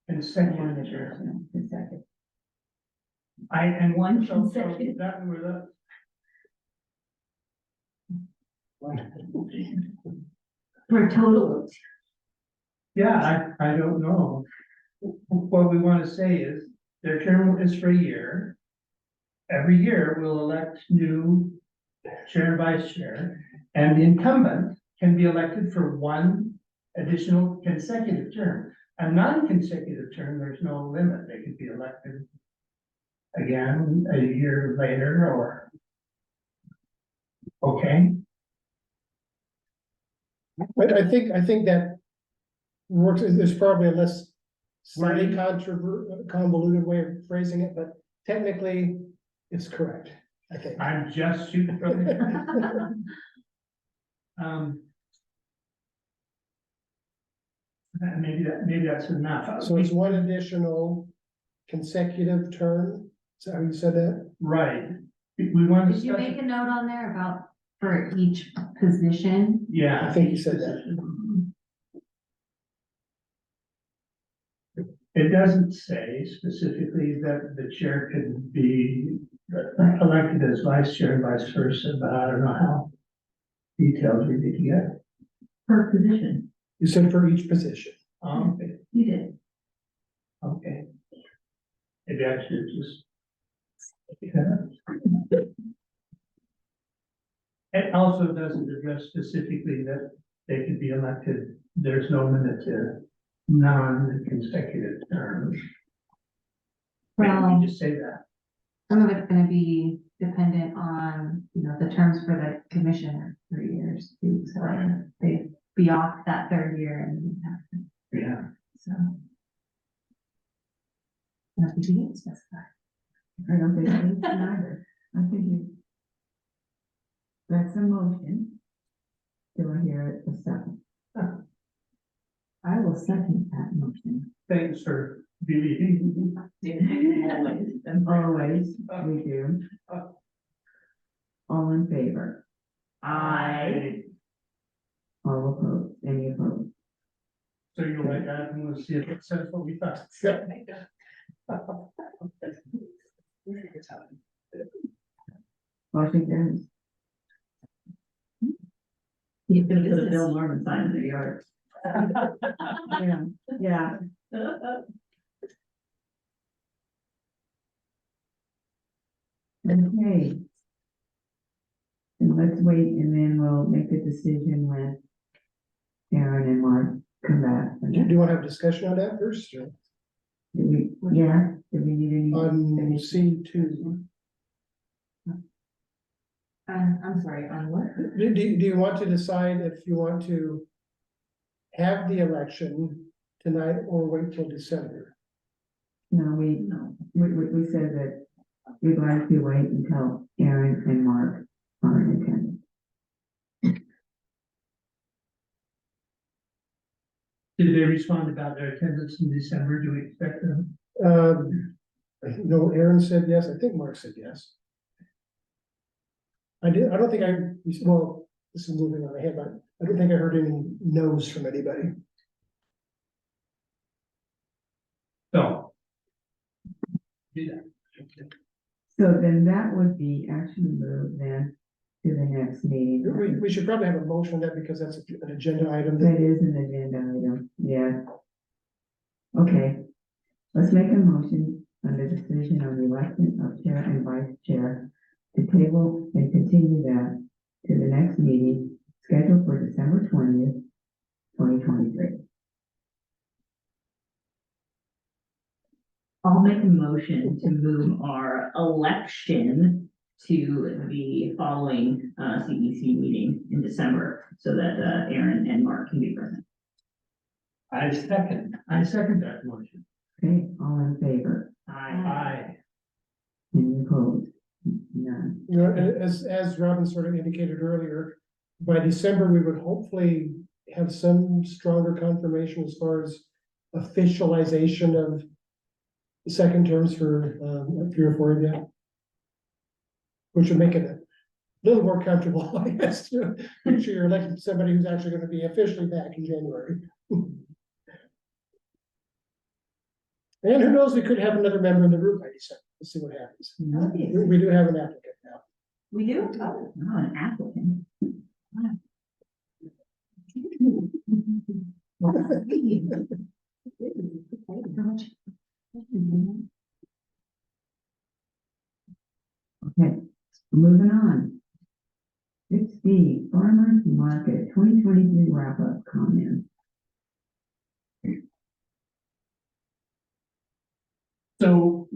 [SPEAKER 4] consecutive
[SPEAKER 1] One
[SPEAKER 4] term.
[SPEAKER 1] additional consecutive.
[SPEAKER 4] And
[SPEAKER 5] One
[SPEAKER 4] so
[SPEAKER 5] consecutive.
[SPEAKER 4] that were the,
[SPEAKER 5] For a total of
[SPEAKER 4] yeah, I don't know. What we want to say is their term is for a year. Every year we'll elect new chair and vice chair, and the incumbent can be elected for one additional consecutive term. A non-consecutive term, there's no limit. They could be elected again a year later or. Okay,
[SPEAKER 3] But I think that works, there's probably a less slightly convoluted way of phrasing it, but technically it's correct, I think.
[SPEAKER 4] I'm just shooting from the. Maybe that's enough.
[SPEAKER 3] So it's one additional consecutive term, is that how you said that?
[SPEAKER 4] Right, we want to.
[SPEAKER 7] Did you make a note on there about for each position?
[SPEAKER 4] Yeah.
[SPEAKER 3] I think you said that.
[SPEAKER 4] It doesn't say specifically that the chair could be elected as vice chair and vice versa, but I don't know how detailed we need to get.
[SPEAKER 5] per position.
[SPEAKER 3] You said for each position.
[SPEAKER 4] Okay,
[SPEAKER 5] You did.
[SPEAKER 4] okay. Maybe I should just. Yeah. It also doesn't address specifically that they could be elected, there's no limit to non-consecutive terms. Maybe
[SPEAKER 7] Well-
[SPEAKER 4] we just say that.
[SPEAKER 7] Some of it's gonna be dependent on, the terms for the commissioner, 3 years too, so they be off that 3rd year and
[SPEAKER 4] Yeah.
[SPEAKER 7] so. Nothing to get specified.
[SPEAKER 1] I don't think it needs either. I think you. That's a motion. Do I hear a second?
[SPEAKER 7] I will second that motion.
[SPEAKER 4] Thanks for believing.
[SPEAKER 1] Always, we do. All in favor? All opposed? Any opposed?
[SPEAKER 4] So you'll write that and we'll see if it says what we thought.
[SPEAKER 1] Motion carries.
[SPEAKER 5] You could put a Bill Norman sign in the yard.
[SPEAKER 1] Yeah, okay. And let's wait and then we'll make a decision when Aaron and Mark come back.
[SPEAKER 3] Do you want to have a discussion on that first? Or
[SPEAKER 1] Do we need any?
[SPEAKER 3] on C2?
[SPEAKER 6] I'm sorry, on what?
[SPEAKER 3] Do you want to decide if you want to have the election tonight or wait till December?
[SPEAKER 1] No, we said that we'd like to wait until Aaron and Mark are in attendance.
[SPEAKER 4] Did they respond about their attendance in December? Do we expect them?
[SPEAKER 3] No, Aaron said yes. I think Mark said yes. I don't think well, this is moving on ahead, but I don't think I heard any no's from anybody.
[SPEAKER 4] So. Do that.
[SPEAKER 1] So then that would be actually moved then to the next meeting.
[SPEAKER 3] We should probably have a motion on that because that's an agenda item.
[SPEAKER 1] That is an agenda item, yeah. Okay, let's make a motion on the decision on the election of chair and vice chair to table and continue that to the next meeting scheduled for December 20th, 2023.
[SPEAKER 5] I'll make a motion to move our election to the following CEC meeting in December so that Aaron and Mark can be present.
[SPEAKER 4] I second that motion.
[SPEAKER 1] Okay, all in favor?
[SPEAKER 4] Aye.
[SPEAKER 1] Any opposed? None.
[SPEAKER 3] You know, as Robin sort of indicated earlier, by December, we would hopefully have some stronger confirmation as far as officialization of the second terms for, 3 or 4 of you. Which would make it a little more comfortable, I guess, to make sure you're electing somebody who's actually gonna be officially back in January. And who knows, we could have another member in the group by December. Let's see what happens. We do have an applicant now.
[SPEAKER 6] We do? Oh.
[SPEAKER 5] Oh, an applicant.
[SPEAKER 1] Okay, moving on. It's the farmer's market 2023 wrap-up comment.
[SPEAKER 4] So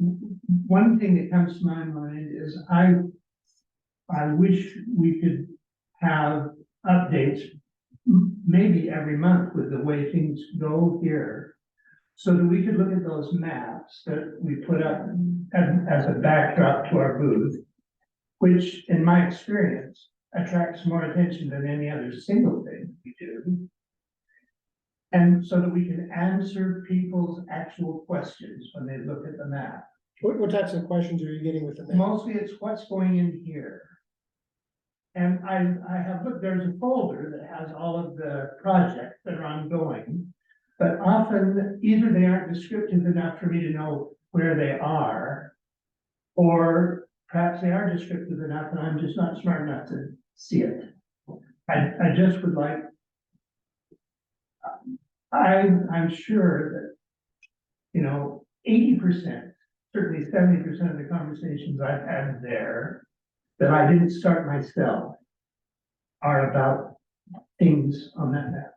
[SPEAKER 4] one thing that comes to my mind is I wish we could have updates maybe every month with the way things go here. So that we could look at those maps that we put up as a backdrop to our booth, which in my experience attracts more attention than any other single thing we do. And so that we can answer people's actual questions when they look at the map.
[SPEAKER 3] What types of questions are you getting with the map?
[SPEAKER 4] Mostly it's what's going in here. And I have looked, there's a folder that has all of the projects that are ongoing. But often either they aren't descriptive enough for me to know where they are. Or perhaps they are descriptive enough and I'm just not smart enough to see it. I just would like. I'm sure that, you know, 80%, certainly 70% of the conversations I've had there that I didn't start myself are about things on that map.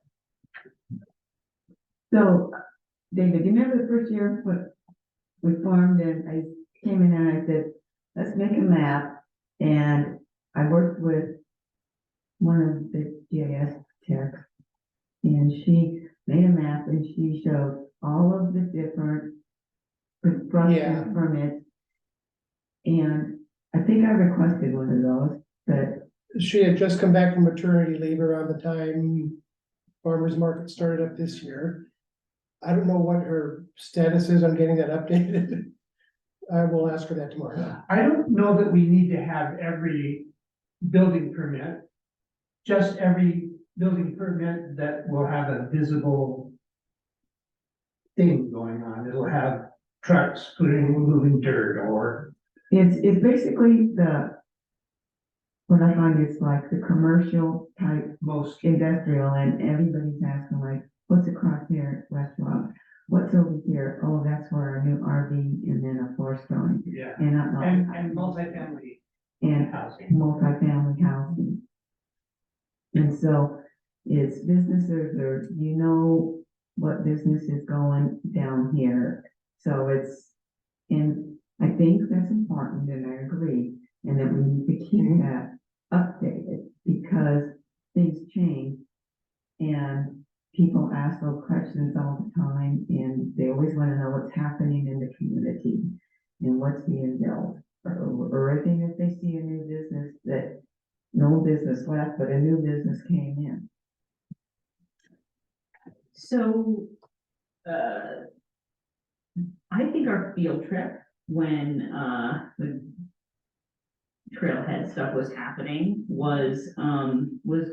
[SPEAKER 1] So, David, do you remember the first year when we formed and I came in and I said, let's make a map. And I worked with one of the GIS techs and she made a map and she showed all of the different construction permits. And I think I requested one of those, but
[SPEAKER 3] She had just come back from maternity leave around the time farmer's market started up this year. I don't know what her status is on getting that updated. I will ask her that tomorrow.
[SPEAKER 4] I don't know that we need to have every building permit, just every building permit that will have a visible thing going on. It'll have trucks moving dirt or.
[SPEAKER 1] it's basically what I find is like the commercial type
[SPEAKER 4] Most.
[SPEAKER 1] industrial and everybody's asking like, what's across here, restaurant? What's over here? Oh, that's where our new RV and then a floor stone.
[SPEAKER 4] Yeah,
[SPEAKER 1] And I
[SPEAKER 4] and multifamily
[SPEAKER 1] and
[SPEAKER 4] housing.
[SPEAKER 1] multifamily housing. And so it's businesses or you know what business is going down here. So it's, and I think that's important and I agree. And that we need to keep that updated because things change. And people ask those questions all the time and they always want to know what's happening in the community and what's being built. Or even if they see a new business that no business left, but a new business came in.
[SPEAKER 5] So, I think our field trip, when, the trailhead stuff was happening, was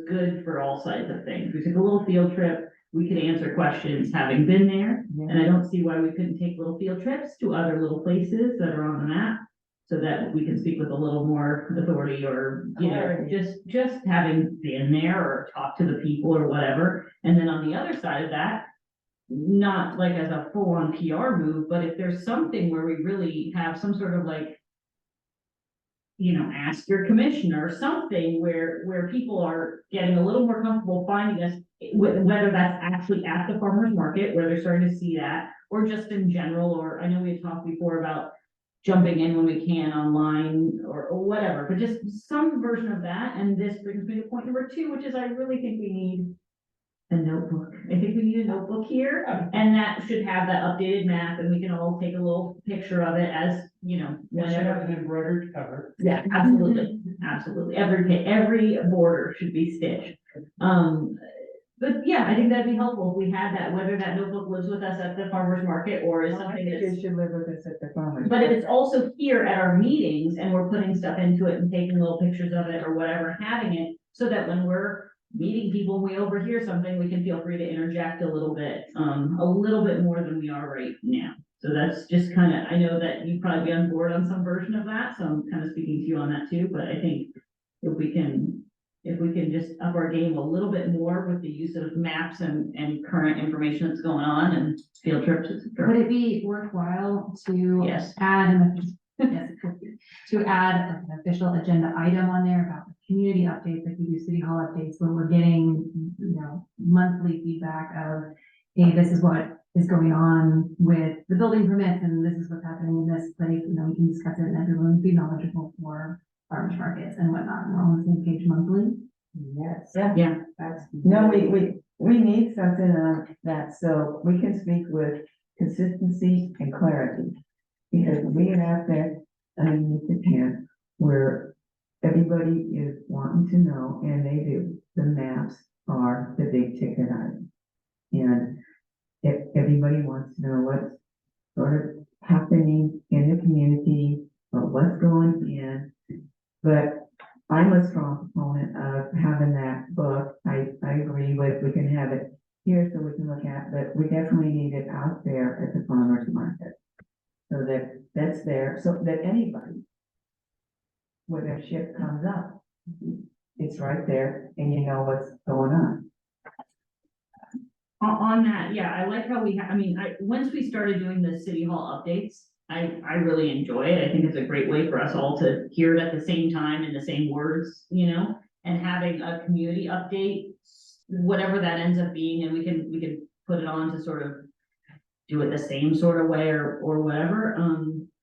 [SPEAKER 5] good for all sides of things. We took a little field trip, we could answer questions having been there, and I don't see why we couldn't take little field trips to other little places that are on the map. So that we can speak with a little more authority or, you know, just having been there or talk to the people or whatever. And then on the other side of that, not like as a full-on PR move, but if there's something where we really have some sort of like, you know, ask your commissioner, something where people are getting a little more comfortable finding us, whether that's actually at the farmer's market, where they're starting to see that, or just in general, or I know we had talked before about jumping in when we can online or whatever, but just some version of that. And this brings me to point number 2, which is I really think we need a notebook. I think we need a notebook here, and that should have that updated map, and we can all take a little picture of it as, you know,
[SPEAKER 4] It should have
[SPEAKER 5] whenever.
[SPEAKER 4] an embroidered cover.
[SPEAKER 5] Yeah, absolutely, absolutely. Every border should be stitched. But yeah, I think that'd be helpful if we had that, whether that notebook lives with us at the farmer's market or is
[SPEAKER 1] I
[SPEAKER 5] something
[SPEAKER 1] think
[SPEAKER 5] that's.
[SPEAKER 1] it should live with us at the farmer's.
[SPEAKER 5] But if it's also here at our meetings and we're putting stuff into it and taking little pictures of it or whatever, having it, so that when we're meeting people, we overhear something, we can feel free to interject a little bit more than we are right now. So that's just kind of, I know that you'd probably be on board on some version of that, so I'm kind of speaking to you on that too, but I think if we can just up our game a little bit more with the use of maps and current information that's going on and field trips, et
[SPEAKER 7] Would
[SPEAKER 5] cetera.
[SPEAKER 7] it be worthwhile to
[SPEAKER 5] Yes.
[SPEAKER 7] add yes, it could be, to add an official agenda item on there about the community updates, like we do city hall updates, where we're getting, you know, monthly feedback of, hey, this is what is going on with the building permits, and this is what's happening in this place, and then we can discuss it, and everyone would be knowledgeable for farmers markets and whatnot, and we're on the same page monthly.
[SPEAKER 1] Yes.
[SPEAKER 5] Yeah.
[SPEAKER 1] That's, no, we need something on that, so we can speak with consistency and clarity. Because we get out there, I mean, you can, where everybody is wanting to know, and they do, the maps are the big ticket item. And if everybody wants to know what's sort of happening in the community, or what's going in. But I'm a strong proponent of having that book. I agree with, we can have it here so we can look at, but we definitely need it out there at the farmer's market. So that that's there, so that anybody, when their ship comes up, it's right there and you know what's going on.
[SPEAKER 5] On that, yeah, I like how once we started doing the city hall updates, I really enjoy it. I think it's a great way for us all to hear it at the same time in the same words, you know, and having a community update, whatever that ends up being, and we can put it on to sort of do it the same sort of way or whatever.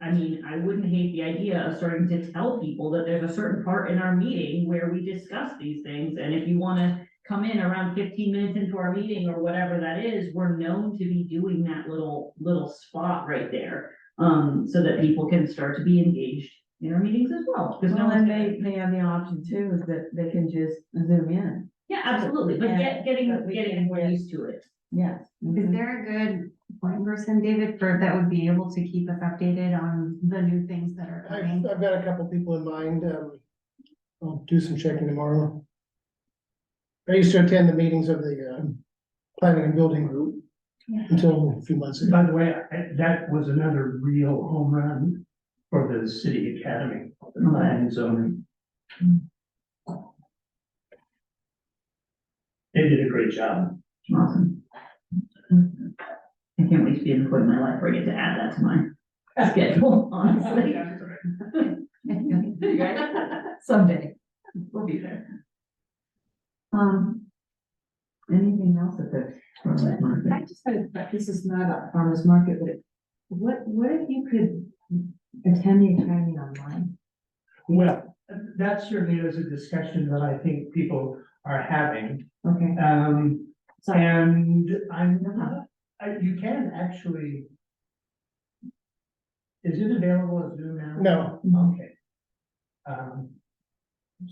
[SPEAKER 5] I mean, I wouldn't hate the idea of starting to tell people that there's a certain part in our meeting where we discuss these things, and if you wanna come in around 15 minutes into our meeting or whatever that is, we're known to be doing that little spot right there. So that people can start to be engaged in our meetings as well. Because no
[SPEAKER 1] Well,
[SPEAKER 5] one's
[SPEAKER 1] and they have the option too, is that they can just zoom in.
[SPEAKER 5] yeah, absolutely, but
[SPEAKER 1] Yeah, but we
[SPEAKER 5] getting
[SPEAKER 1] can
[SPEAKER 5] more
[SPEAKER 1] get-
[SPEAKER 5] used to it.
[SPEAKER 1] Yes.
[SPEAKER 7] Is there a good point person, David, that would be able to keep us updated on the new things that are coming?
[SPEAKER 3] I've got a couple people in mind, I'll do some checking tomorrow. I used to attend the meetings of the, planning and building group until a few months ago.
[SPEAKER 4] By the way, that was another real home run for the city academy, the planning and zoning. They did a great job.
[SPEAKER 5] Awesome. I can't wait to be in the point in my life where I get to add that to my schedule, honestly. Someday, we'll be there.
[SPEAKER 1] Anything else at the farmer's market?
[SPEAKER 6] I just had, this is not about farmer's market, but what if you could attend the academy online?
[SPEAKER 4] Well, that certainly is a discussion that I think people are having.
[SPEAKER 6] Okay.
[SPEAKER 4] And I'm not, you can actually. Is it available as Zoom now?
[SPEAKER 3] No,
[SPEAKER 4] Okay.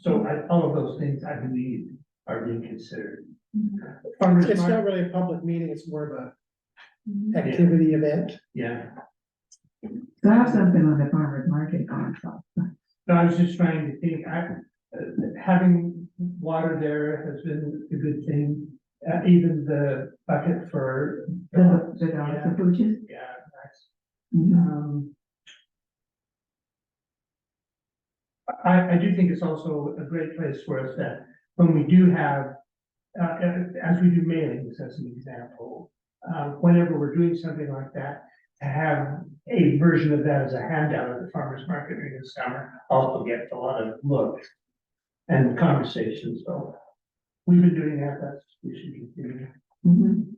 [SPEAKER 4] So all of those things I believe are being considered. Farmers
[SPEAKER 3] it's not
[SPEAKER 4] market,
[SPEAKER 3] really a public meeting, it's more of a activity event.
[SPEAKER 4] yeah.
[SPEAKER 1] So I have something on the farmer's market also.
[SPEAKER 4] No, I was just trying to think, having water there has been a good thing. Even the bucket for.
[SPEAKER 1] The dogs, the pooches.
[SPEAKER 4] Yeah, nice.
[SPEAKER 1] Mhm.
[SPEAKER 4] I do think it's also a great place for us that when we do have, as we do mailings as an example, whenever we're doing something like that, to have a version of that as a handout at the farmer's market during the summer also gets a lot of looks and conversations, so we've been doing that, we should continue.
[SPEAKER 1] Mhm.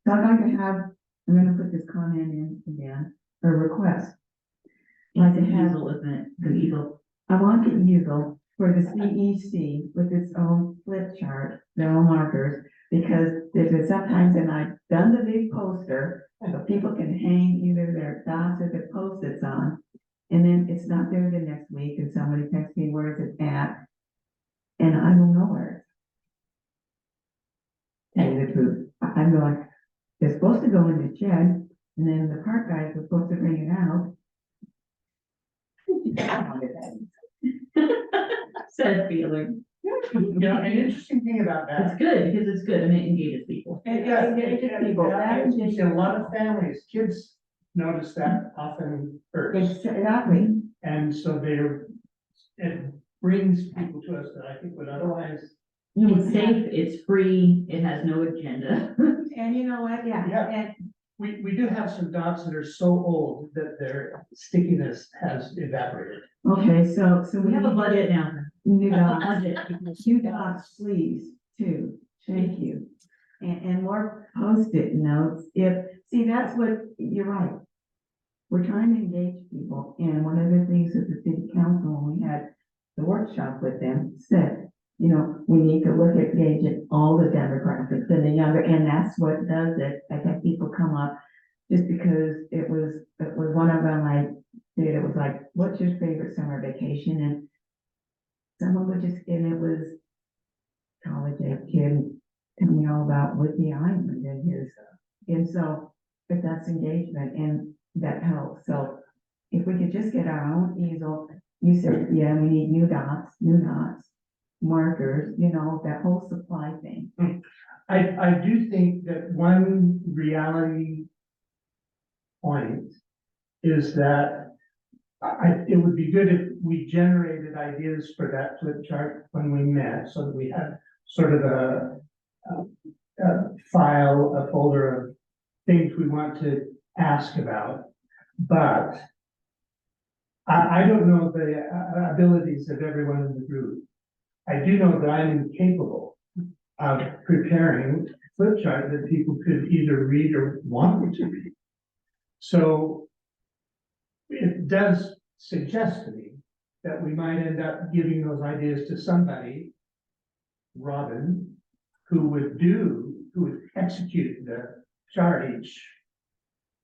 [SPEAKER 1] So I'd like to have, I'm gonna put this comment in again, a request. Like to have,
[SPEAKER 5] Easel, isn't it? The easel.
[SPEAKER 1] I want the easel for the CEC with its own flip chart, their own markers, because there's sometimes, and I've done the big poster, so people can hang either their dots or the post-its on, and then it's not there the next week, and somebody texts me, where is it at? And I don't know where. Tell you the truth, I'm going, they're supposed to go in the shed, and then the park guys were supposed to bring it out.
[SPEAKER 5] Sad feeling.
[SPEAKER 4] You know, an interesting thing about that.
[SPEAKER 5] It's good, because it's good, and it engages people.
[SPEAKER 1] And
[SPEAKER 4] Yeah,
[SPEAKER 1] engages people, that
[SPEAKER 4] you see a lot of families, kids notice that often first,
[SPEAKER 1] Exactly,
[SPEAKER 4] and so it brings people to us that I think would otherwise.
[SPEAKER 5] It's safe, it's free, it has no agenda.
[SPEAKER 1] and you know what, yeah,
[SPEAKER 4] Yeah.
[SPEAKER 1] and
[SPEAKER 4] We do have some dots that are so old that their stickiness has evaporated.
[SPEAKER 1] okay, so
[SPEAKER 5] We
[SPEAKER 1] we
[SPEAKER 5] have a
[SPEAKER 1] need to
[SPEAKER 5] budget
[SPEAKER 1] get
[SPEAKER 5] now.
[SPEAKER 1] new
[SPEAKER 5] A
[SPEAKER 1] dots,
[SPEAKER 5] budget.
[SPEAKER 1] new dots, please, too, thank you. And more post-it notes, see, that's what, you're right. We're trying to engage people, and one of the things that the city council, when we had the workshop with them, said, you know, we need to look at engaging all the demographics and the younger, and that's what does it. I had people come up just because it was one of them, it was like, what's your favorite summer vacation? And someone would just, and it was college age kid, tell me all about Whidbey Island and his, and so, but that's engagement and that helps. So if we could just get our own easel, you said, yeah, we need new dots, markers, you know, that whole supply thing.
[SPEAKER 4] I do think that one reality point is that it would be good if we generated ideas for that flip chart when we met, so that we had sort of a file, a folder of things we want to ask about. But I don't know the abilities of everyone in the group. I do know that I'm incapable of preparing a flip chart that people could either read or want to read. So it does suggest to me that we might end up giving those ideas to somebody, Robin, who would execute the chart each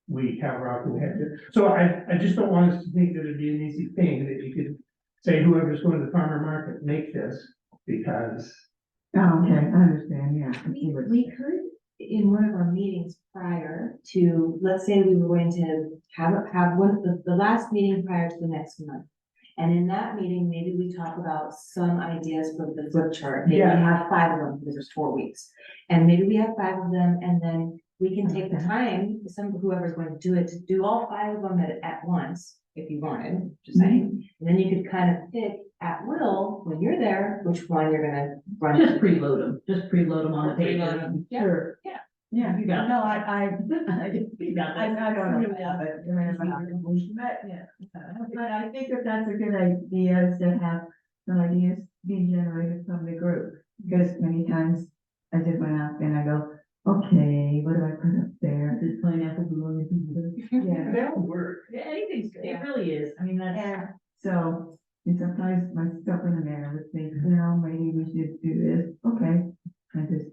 [SPEAKER 4] week, however we had to. So I just don't want us to think that it'd be an easy thing, that you could say whoever's going to the farmer market, make this, because.
[SPEAKER 1] Oh, okay, I understand, yeah.
[SPEAKER 6] We could, in one of our meetings prior to, let's say we were going to have one, the last meeting prior to the next month. And in that meeting, maybe we talk about some ideas for the flip chart. Maybe we
[SPEAKER 4] Yeah.
[SPEAKER 6] have 5 of them, because there's 4 weeks. And maybe we have 5 of them, and then we can take the time, whoever's going to do it, to do all 5 of them at once, if you wanted, just saying. And then you could kind of pick at will, when you're there, which one you're gonna run.
[SPEAKER 5] Just preload them on the page.
[SPEAKER 6] Preload 'em. Yeah.
[SPEAKER 1] Sure.
[SPEAKER 6] Yeah.
[SPEAKER 1] Yeah,
[SPEAKER 5] You got it.
[SPEAKER 1] no, I
[SPEAKER 5] You got
[SPEAKER 1] I
[SPEAKER 5] that.
[SPEAKER 1] don't know about it, but I think that that's a good idea, is to have some ideas being generated from the group. Because many times I just went out and I go, okay, what do I put up there?
[SPEAKER 5] This pineapple blue.
[SPEAKER 1] Yeah,
[SPEAKER 4] They all work.
[SPEAKER 5] Yeah, anything's good, it
[SPEAKER 6] Yeah.
[SPEAKER 5] really is, I mean, that's.
[SPEAKER 1] and so, and sometimes myself in the mayor would think, you know, maybe we should do this, okay, I just.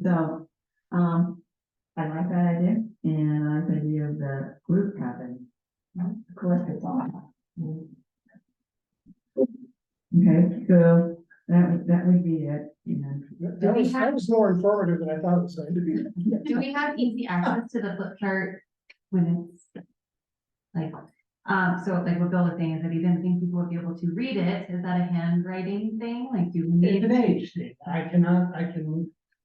[SPEAKER 1] So, I like that idea, and I like the idea of the group having a collective thought. Okay, so that would be it, and
[SPEAKER 3] That was more informative than I thought it was going to be.
[SPEAKER 7] Do we have easy access to the flip chart when it's like, so like what Bill was saying is that he didn't think people would be able to read it. Is that a handwriting thing? Like, do we
[SPEAKER 4] It's
[SPEAKER 7] need?
[SPEAKER 4] an age thing.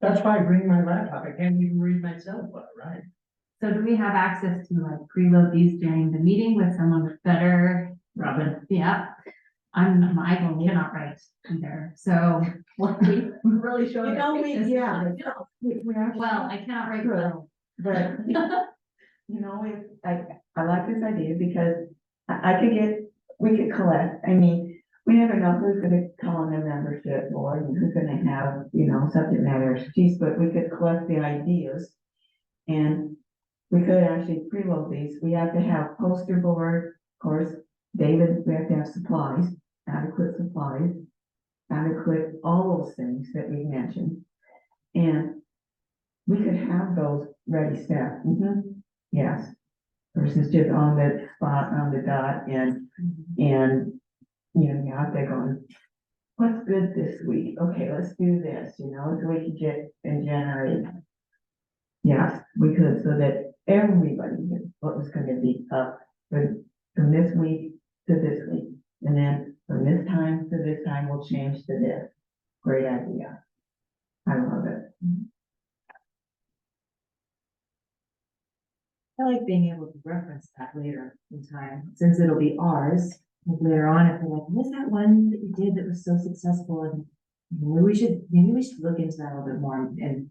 [SPEAKER 4] That's why I bring my laptop. I can't even read myself, right?
[SPEAKER 7] So do we have access to like preload these during the meeting with someone with better,
[SPEAKER 5] Robin.
[SPEAKER 7] yeah? I cannot write either, so,
[SPEAKER 5] Well, we really showed.
[SPEAKER 1] You know, we actually.
[SPEAKER 7] well, I cannot write well.
[SPEAKER 1] but, you know, I like this idea because I could we could collect, I mean, we never know who's gonna call on the membership board and who's gonna have, you know, subject matter expertise, but we could collect the ideas. And we could actually preload these. We have to have poster board, of course, David, we have to have supplies, adequate, all those things that we mentioned. And we could have those ready set, yes, versus just on the spot, on the dot, and, you know, you're out there going, what's good this week? Okay, let's do this, you know, so we can get and generate. Yes, we could, so that everybody knew what was gonna be up from this week to this week. And then from this time to this time, we'll change to this. Great idea. I love it.
[SPEAKER 6] I like being able to reference that later in time, since it'll be ours. Like later on, if we're like, what's that one that you did that was so successful? And maybe we should look into that a little bit more and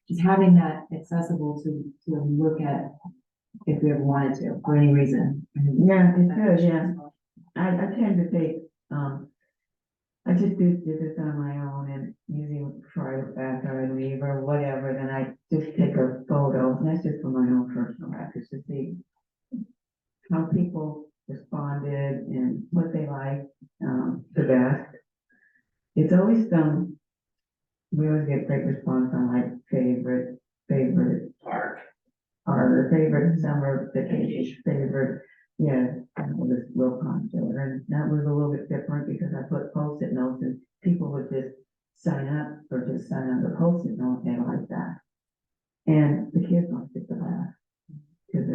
[SPEAKER 6] just having that accessible to look at if we ever wanted to, for any reason.
[SPEAKER 1] Yeah, it could, yeah. I tend to take, I just do this on my own and usually before I back or I leave or whatever, then I just take a photo, and that's just for my own personal records to see how people responded and what they like, the best. It's always, we always get great response on like favorite
[SPEAKER 4] Park.
[SPEAKER 1] our favorite summer vacation, favorite, yeah, that was real popular, and that was a little bit different because I put post-it notes and people would just sign up or just sign up the post-it note, they like that. And the kids liked it the best, because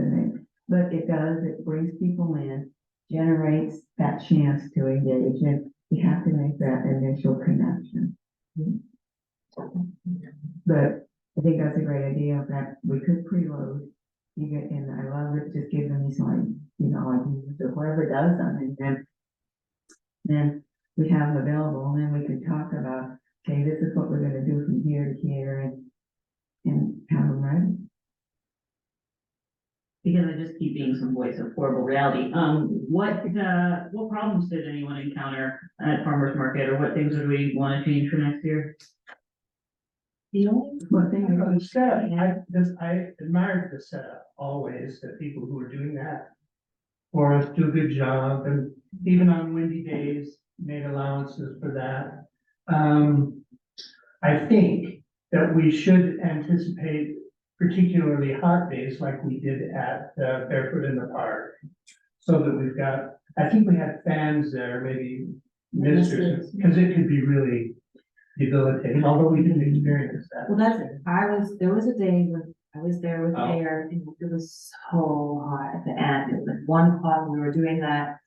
[SPEAKER 1] but it does, it brings people in, generates that chance to engage, and you have to make that initial connection. But I think that's a great idea that we could preload. You get, and I love it, just give them these like, you know, ideas or whoever does them, and then we have them available, and then we can talk about, okay, this is what we're gonna do from here to here, and have them ready.
[SPEAKER 5] Because I just keep being some voice of horrible reality, what problems did anyone encounter at farmer's market, or what things would we wanna change for next year?
[SPEAKER 6] The only
[SPEAKER 1] What thing
[SPEAKER 4] I
[SPEAKER 1] are we
[SPEAKER 4] said, I admired the setup always, the people who were doing that for us do a good job, and even on windy days, made allowances for that. I think that we should anticipate particularly hot days like we did at Barefoot in the Park. So that we've got, I think we had fans there, maybe misters, because it could be really debilitating, although we didn't experience that.
[SPEAKER 6] Well, that's it. There was a day when I was there with air and it was so hot at the end. It was like 1 o'clock, we were doing that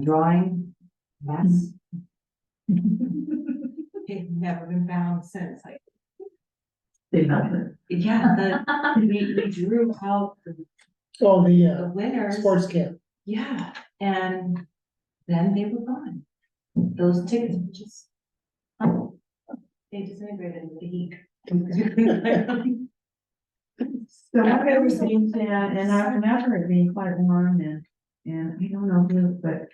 [SPEAKER 6] drawing. That's it's never been found since. Like,
[SPEAKER 5] They melted.
[SPEAKER 6] yeah, we drew out
[SPEAKER 3] Oh,
[SPEAKER 6] the
[SPEAKER 3] the
[SPEAKER 6] winners.
[SPEAKER 3] sports camp.
[SPEAKER 6] Yeah, and then they were gone. Those tickets were just. They disintegrated with the heat.
[SPEAKER 1] So one of the things, and I remember it being quite warm, and I don't know who, but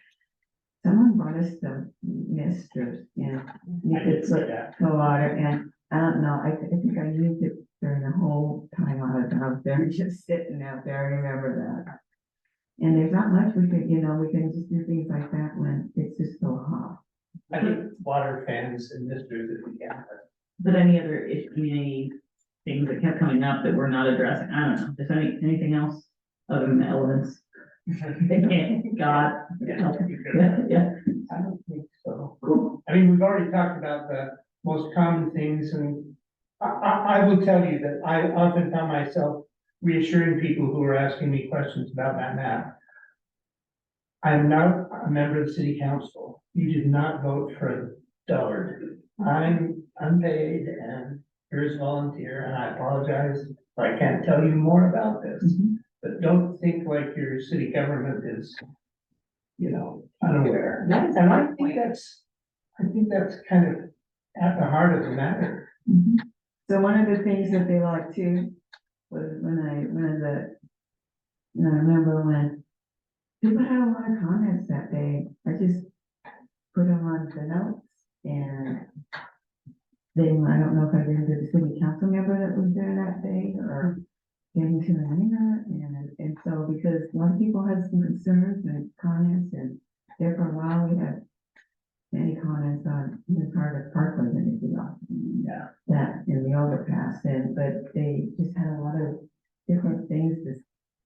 [SPEAKER 1] someone brought us some misters, and you
[SPEAKER 4] I
[SPEAKER 1] could
[SPEAKER 4] did say
[SPEAKER 1] put
[SPEAKER 4] that.
[SPEAKER 1] the water, and I don't know, I think I used it during the whole time I was out there, just sitting out there, I remember that. And there's not much we could, you know, we can just do things like that when it's just so hot.
[SPEAKER 4] I think water fans and misters if we can.
[SPEAKER 5] But any other any things that kept coming up that we're not addressing, I don't know, is anything else other than the elements? They can't, God.
[SPEAKER 4] Yeah.
[SPEAKER 5] Yeah.
[SPEAKER 4] I don't think so. I mean, we've already talked about the most common things, and I will tell you that I often found myself reassuring people who were asking me questions about that map. I'm not a member of the city council. You did not vote for a dullard. I'm unpaid and here's a volunteer, and I apologize if I can't tell you more about this. But don't think like your city government is, you know, unaware.
[SPEAKER 6] That's
[SPEAKER 4] And
[SPEAKER 6] a
[SPEAKER 4] I
[SPEAKER 6] good
[SPEAKER 4] think
[SPEAKER 6] point.
[SPEAKER 4] that's kind of at the heart of the matter.
[SPEAKER 1] So one of the things that they like too, was I remember when people had a lot of comments that day. I just put them on the notes and then I don't know if I gave it to the city council member that was there that day or gave it to Elena. And so because a lot of people had some concerns and comments and there for a while we had many comments on the part of Parkland and the
[SPEAKER 4] Yeah.
[SPEAKER 1] that in the overpass and, but they just had a lot of different things to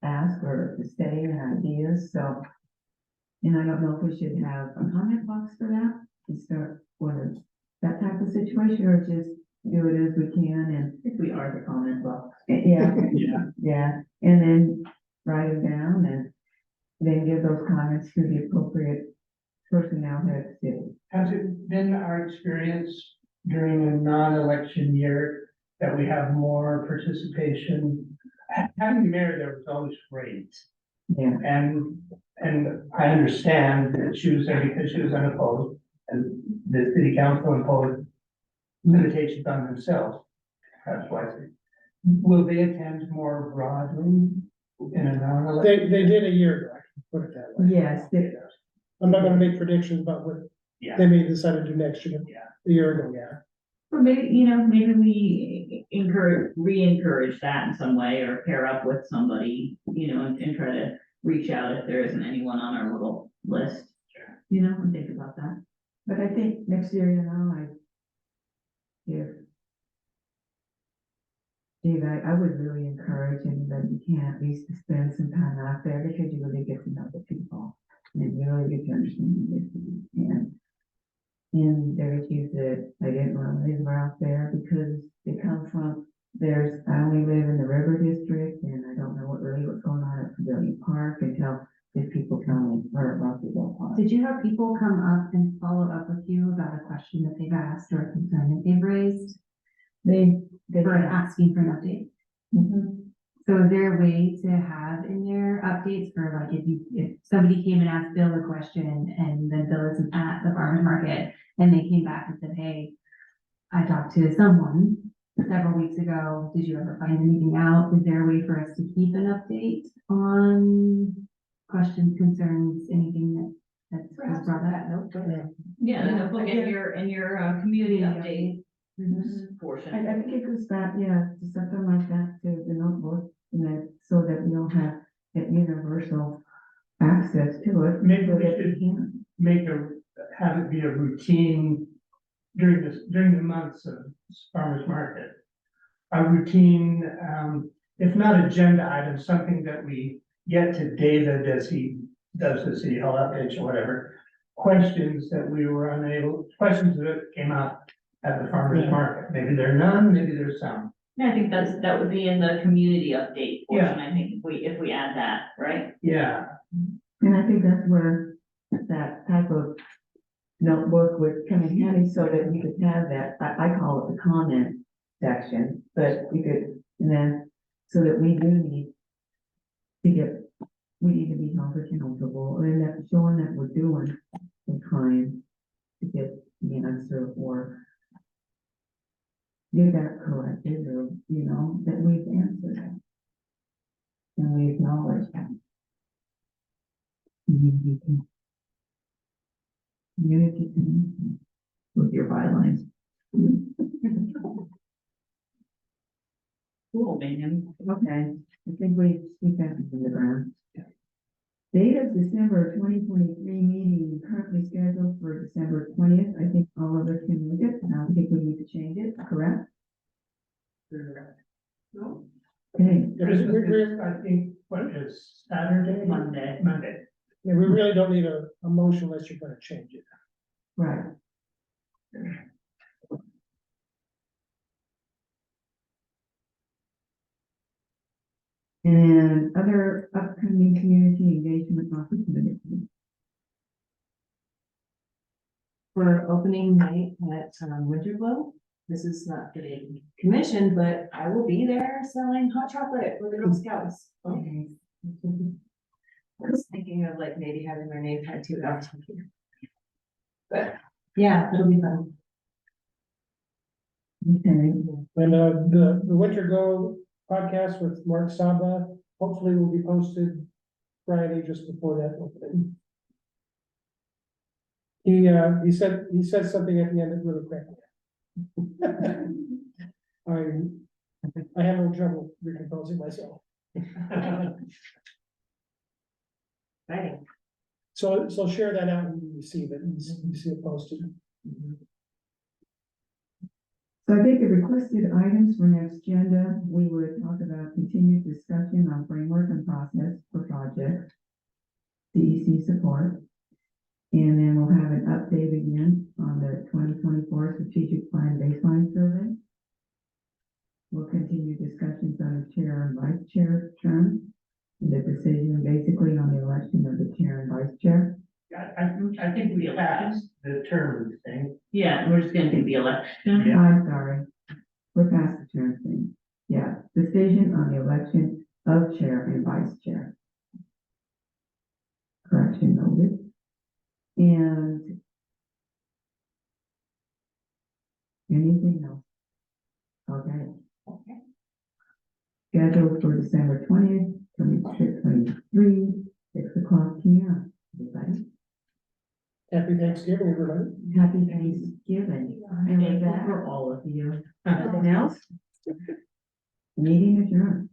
[SPEAKER 1] ask or to say and ideas, so. And I don't know if we should have a comment box for that, and start with that type of situation, or just do it as we can
[SPEAKER 5] If we are the comment box.
[SPEAKER 1] yeah,
[SPEAKER 4] Yeah.
[SPEAKER 1] yeah, and then write them down and then give those comments to the appropriate personnel heads too.
[SPEAKER 4] Has it been our experience during a non-election year that we have more participation? Having the mayor there was always great.
[SPEAKER 1] Yeah,
[SPEAKER 4] And I understand that she was there because she was unopposed and the city council imposed limitations on themselves. That's why. Will they attend more broadly in a non-election?
[SPEAKER 3] They did a year ago, I can put it that way.
[SPEAKER 1] yes,
[SPEAKER 3] I'm not gonna make predictions about what
[SPEAKER 4] Yeah.
[SPEAKER 3] they may decide to do next year.
[SPEAKER 4] Yeah.
[SPEAKER 3] A year ago, yeah.
[SPEAKER 5] Or maybe, maybe we re-encourage that in some way or pair up with somebody, and try to reach out if there isn't anyone on our little list. And think about that.
[SPEAKER 1] but I think next year, Dave, I would really encourage anybody who can at least to spend some time out there because you really get to know the people. And you really get to understand the issues. And there issues that I didn't realize were out there because they come from, I only live in the River District and I don't know what's going on at Pavilion Park until these people tell me, or Rockville Park.
[SPEAKER 7] Did you have people come up and follow up with you about a question that they've asked or a concern that they've raised
[SPEAKER 1] They
[SPEAKER 7] for asking for an update?
[SPEAKER 1] Mhm.
[SPEAKER 7] So is there a way to have in there updates for like if somebody came and asked Bill a question and then Bill isn't at the farmer's market and they came back and said, hey, I talked to someone several weeks ago, did you ever find anything out? Is there a way for us to keep an update on questions, concerns, anything that's brought up?
[SPEAKER 5] Yeah, the notebook in your community update portion.
[SPEAKER 1] I think it goes back, to something like that, to the notebook, so that we don't have that universal access to it.
[SPEAKER 4] Maybe
[SPEAKER 1] so
[SPEAKER 4] we
[SPEAKER 1] that
[SPEAKER 4] should
[SPEAKER 1] can.
[SPEAKER 4] have it be a routine during the months of farmer's market. A routine, if not agenda item, something that we get to David as he does the city hall updates or whatever. Questions that questions that came out at the farmer's
[SPEAKER 3] Yeah.
[SPEAKER 4] market. Maybe there are none, maybe there's some.
[SPEAKER 5] Yeah, I think that would be in the community update portion,
[SPEAKER 4] Yeah.
[SPEAKER 5] I think, if we add that, right?
[SPEAKER 4] Yeah,
[SPEAKER 1] And I think that's where that type of notebook would come in handy so that you could have that, I call it the comment section, but you could, and then, so that we do need to be held accountable, and that showing that we're doing and trying to get the answer or get that corrected, or, that we've answered it. And we acknowledge that. Community with your bylines.
[SPEAKER 5] Cool, man.
[SPEAKER 1] Okay, I think we got it in the ground. Date of December 2023 meeting currently scheduled for December 20th. I think all of us can make it, and I don't think we need to change it, correct? Okay,
[SPEAKER 4] Christmas is, I think, what is Saturday?
[SPEAKER 5] Monday.
[SPEAKER 4] Monday.
[SPEAKER 3] Yeah, we really don't need a motion unless you're gonna change it.
[SPEAKER 1] right. And other upcoming community engagement opportunities.
[SPEAKER 6] For opening night at Winter Glow. This is not for the commission, but I will be there selling hot chocolate for the Girl Scouts. I was thinking of like maybe having their name tattooed out. But yeah, it'll be fun.
[SPEAKER 1] Okay,
[SPEAKER 3] And the Winter Go podcast with Mark Saba. Hopefully will be posted Friday just before that opening. He said something at the end that really cracked me up. I have no trouble recomposing myself.
[SPEAKER 6] Exciting.
[SPEAKER 3] So share that out when you receive it, and you see it posted.
[SPEAKER 1] So I think the requested items for next agenda, we would talk about continued discussion on framework and process for projects, DEC support. And then we'll have an update again on the 2024 strategic plan baseline survey. We'll continue discussions on the chair and vice chair term, and the decision basically on the election of the chair and vice chair.
[SPEAKER 4] I think we passed the term thing.
[SPEAKER 5] Yeah, we're just gonna do the election.
[SPEAKER 4] Yeah.
[SPEAKER 1] I'm sorry, we're past the term thing. Yeah, decision on the election of chair and vice chair. Correction noted. And anything else? Okay. Scheduled for December 20th, 2023, 6:00 p.m. Everybody,
[SPEAKER 3] Happy Thanksgiving, everybody.
[SPEAKER 1] happy Thanksgiving. And with that,
[SPEAKER 2] For all of you.
[SPEAKER 1] nothing else? Meeting adjourned.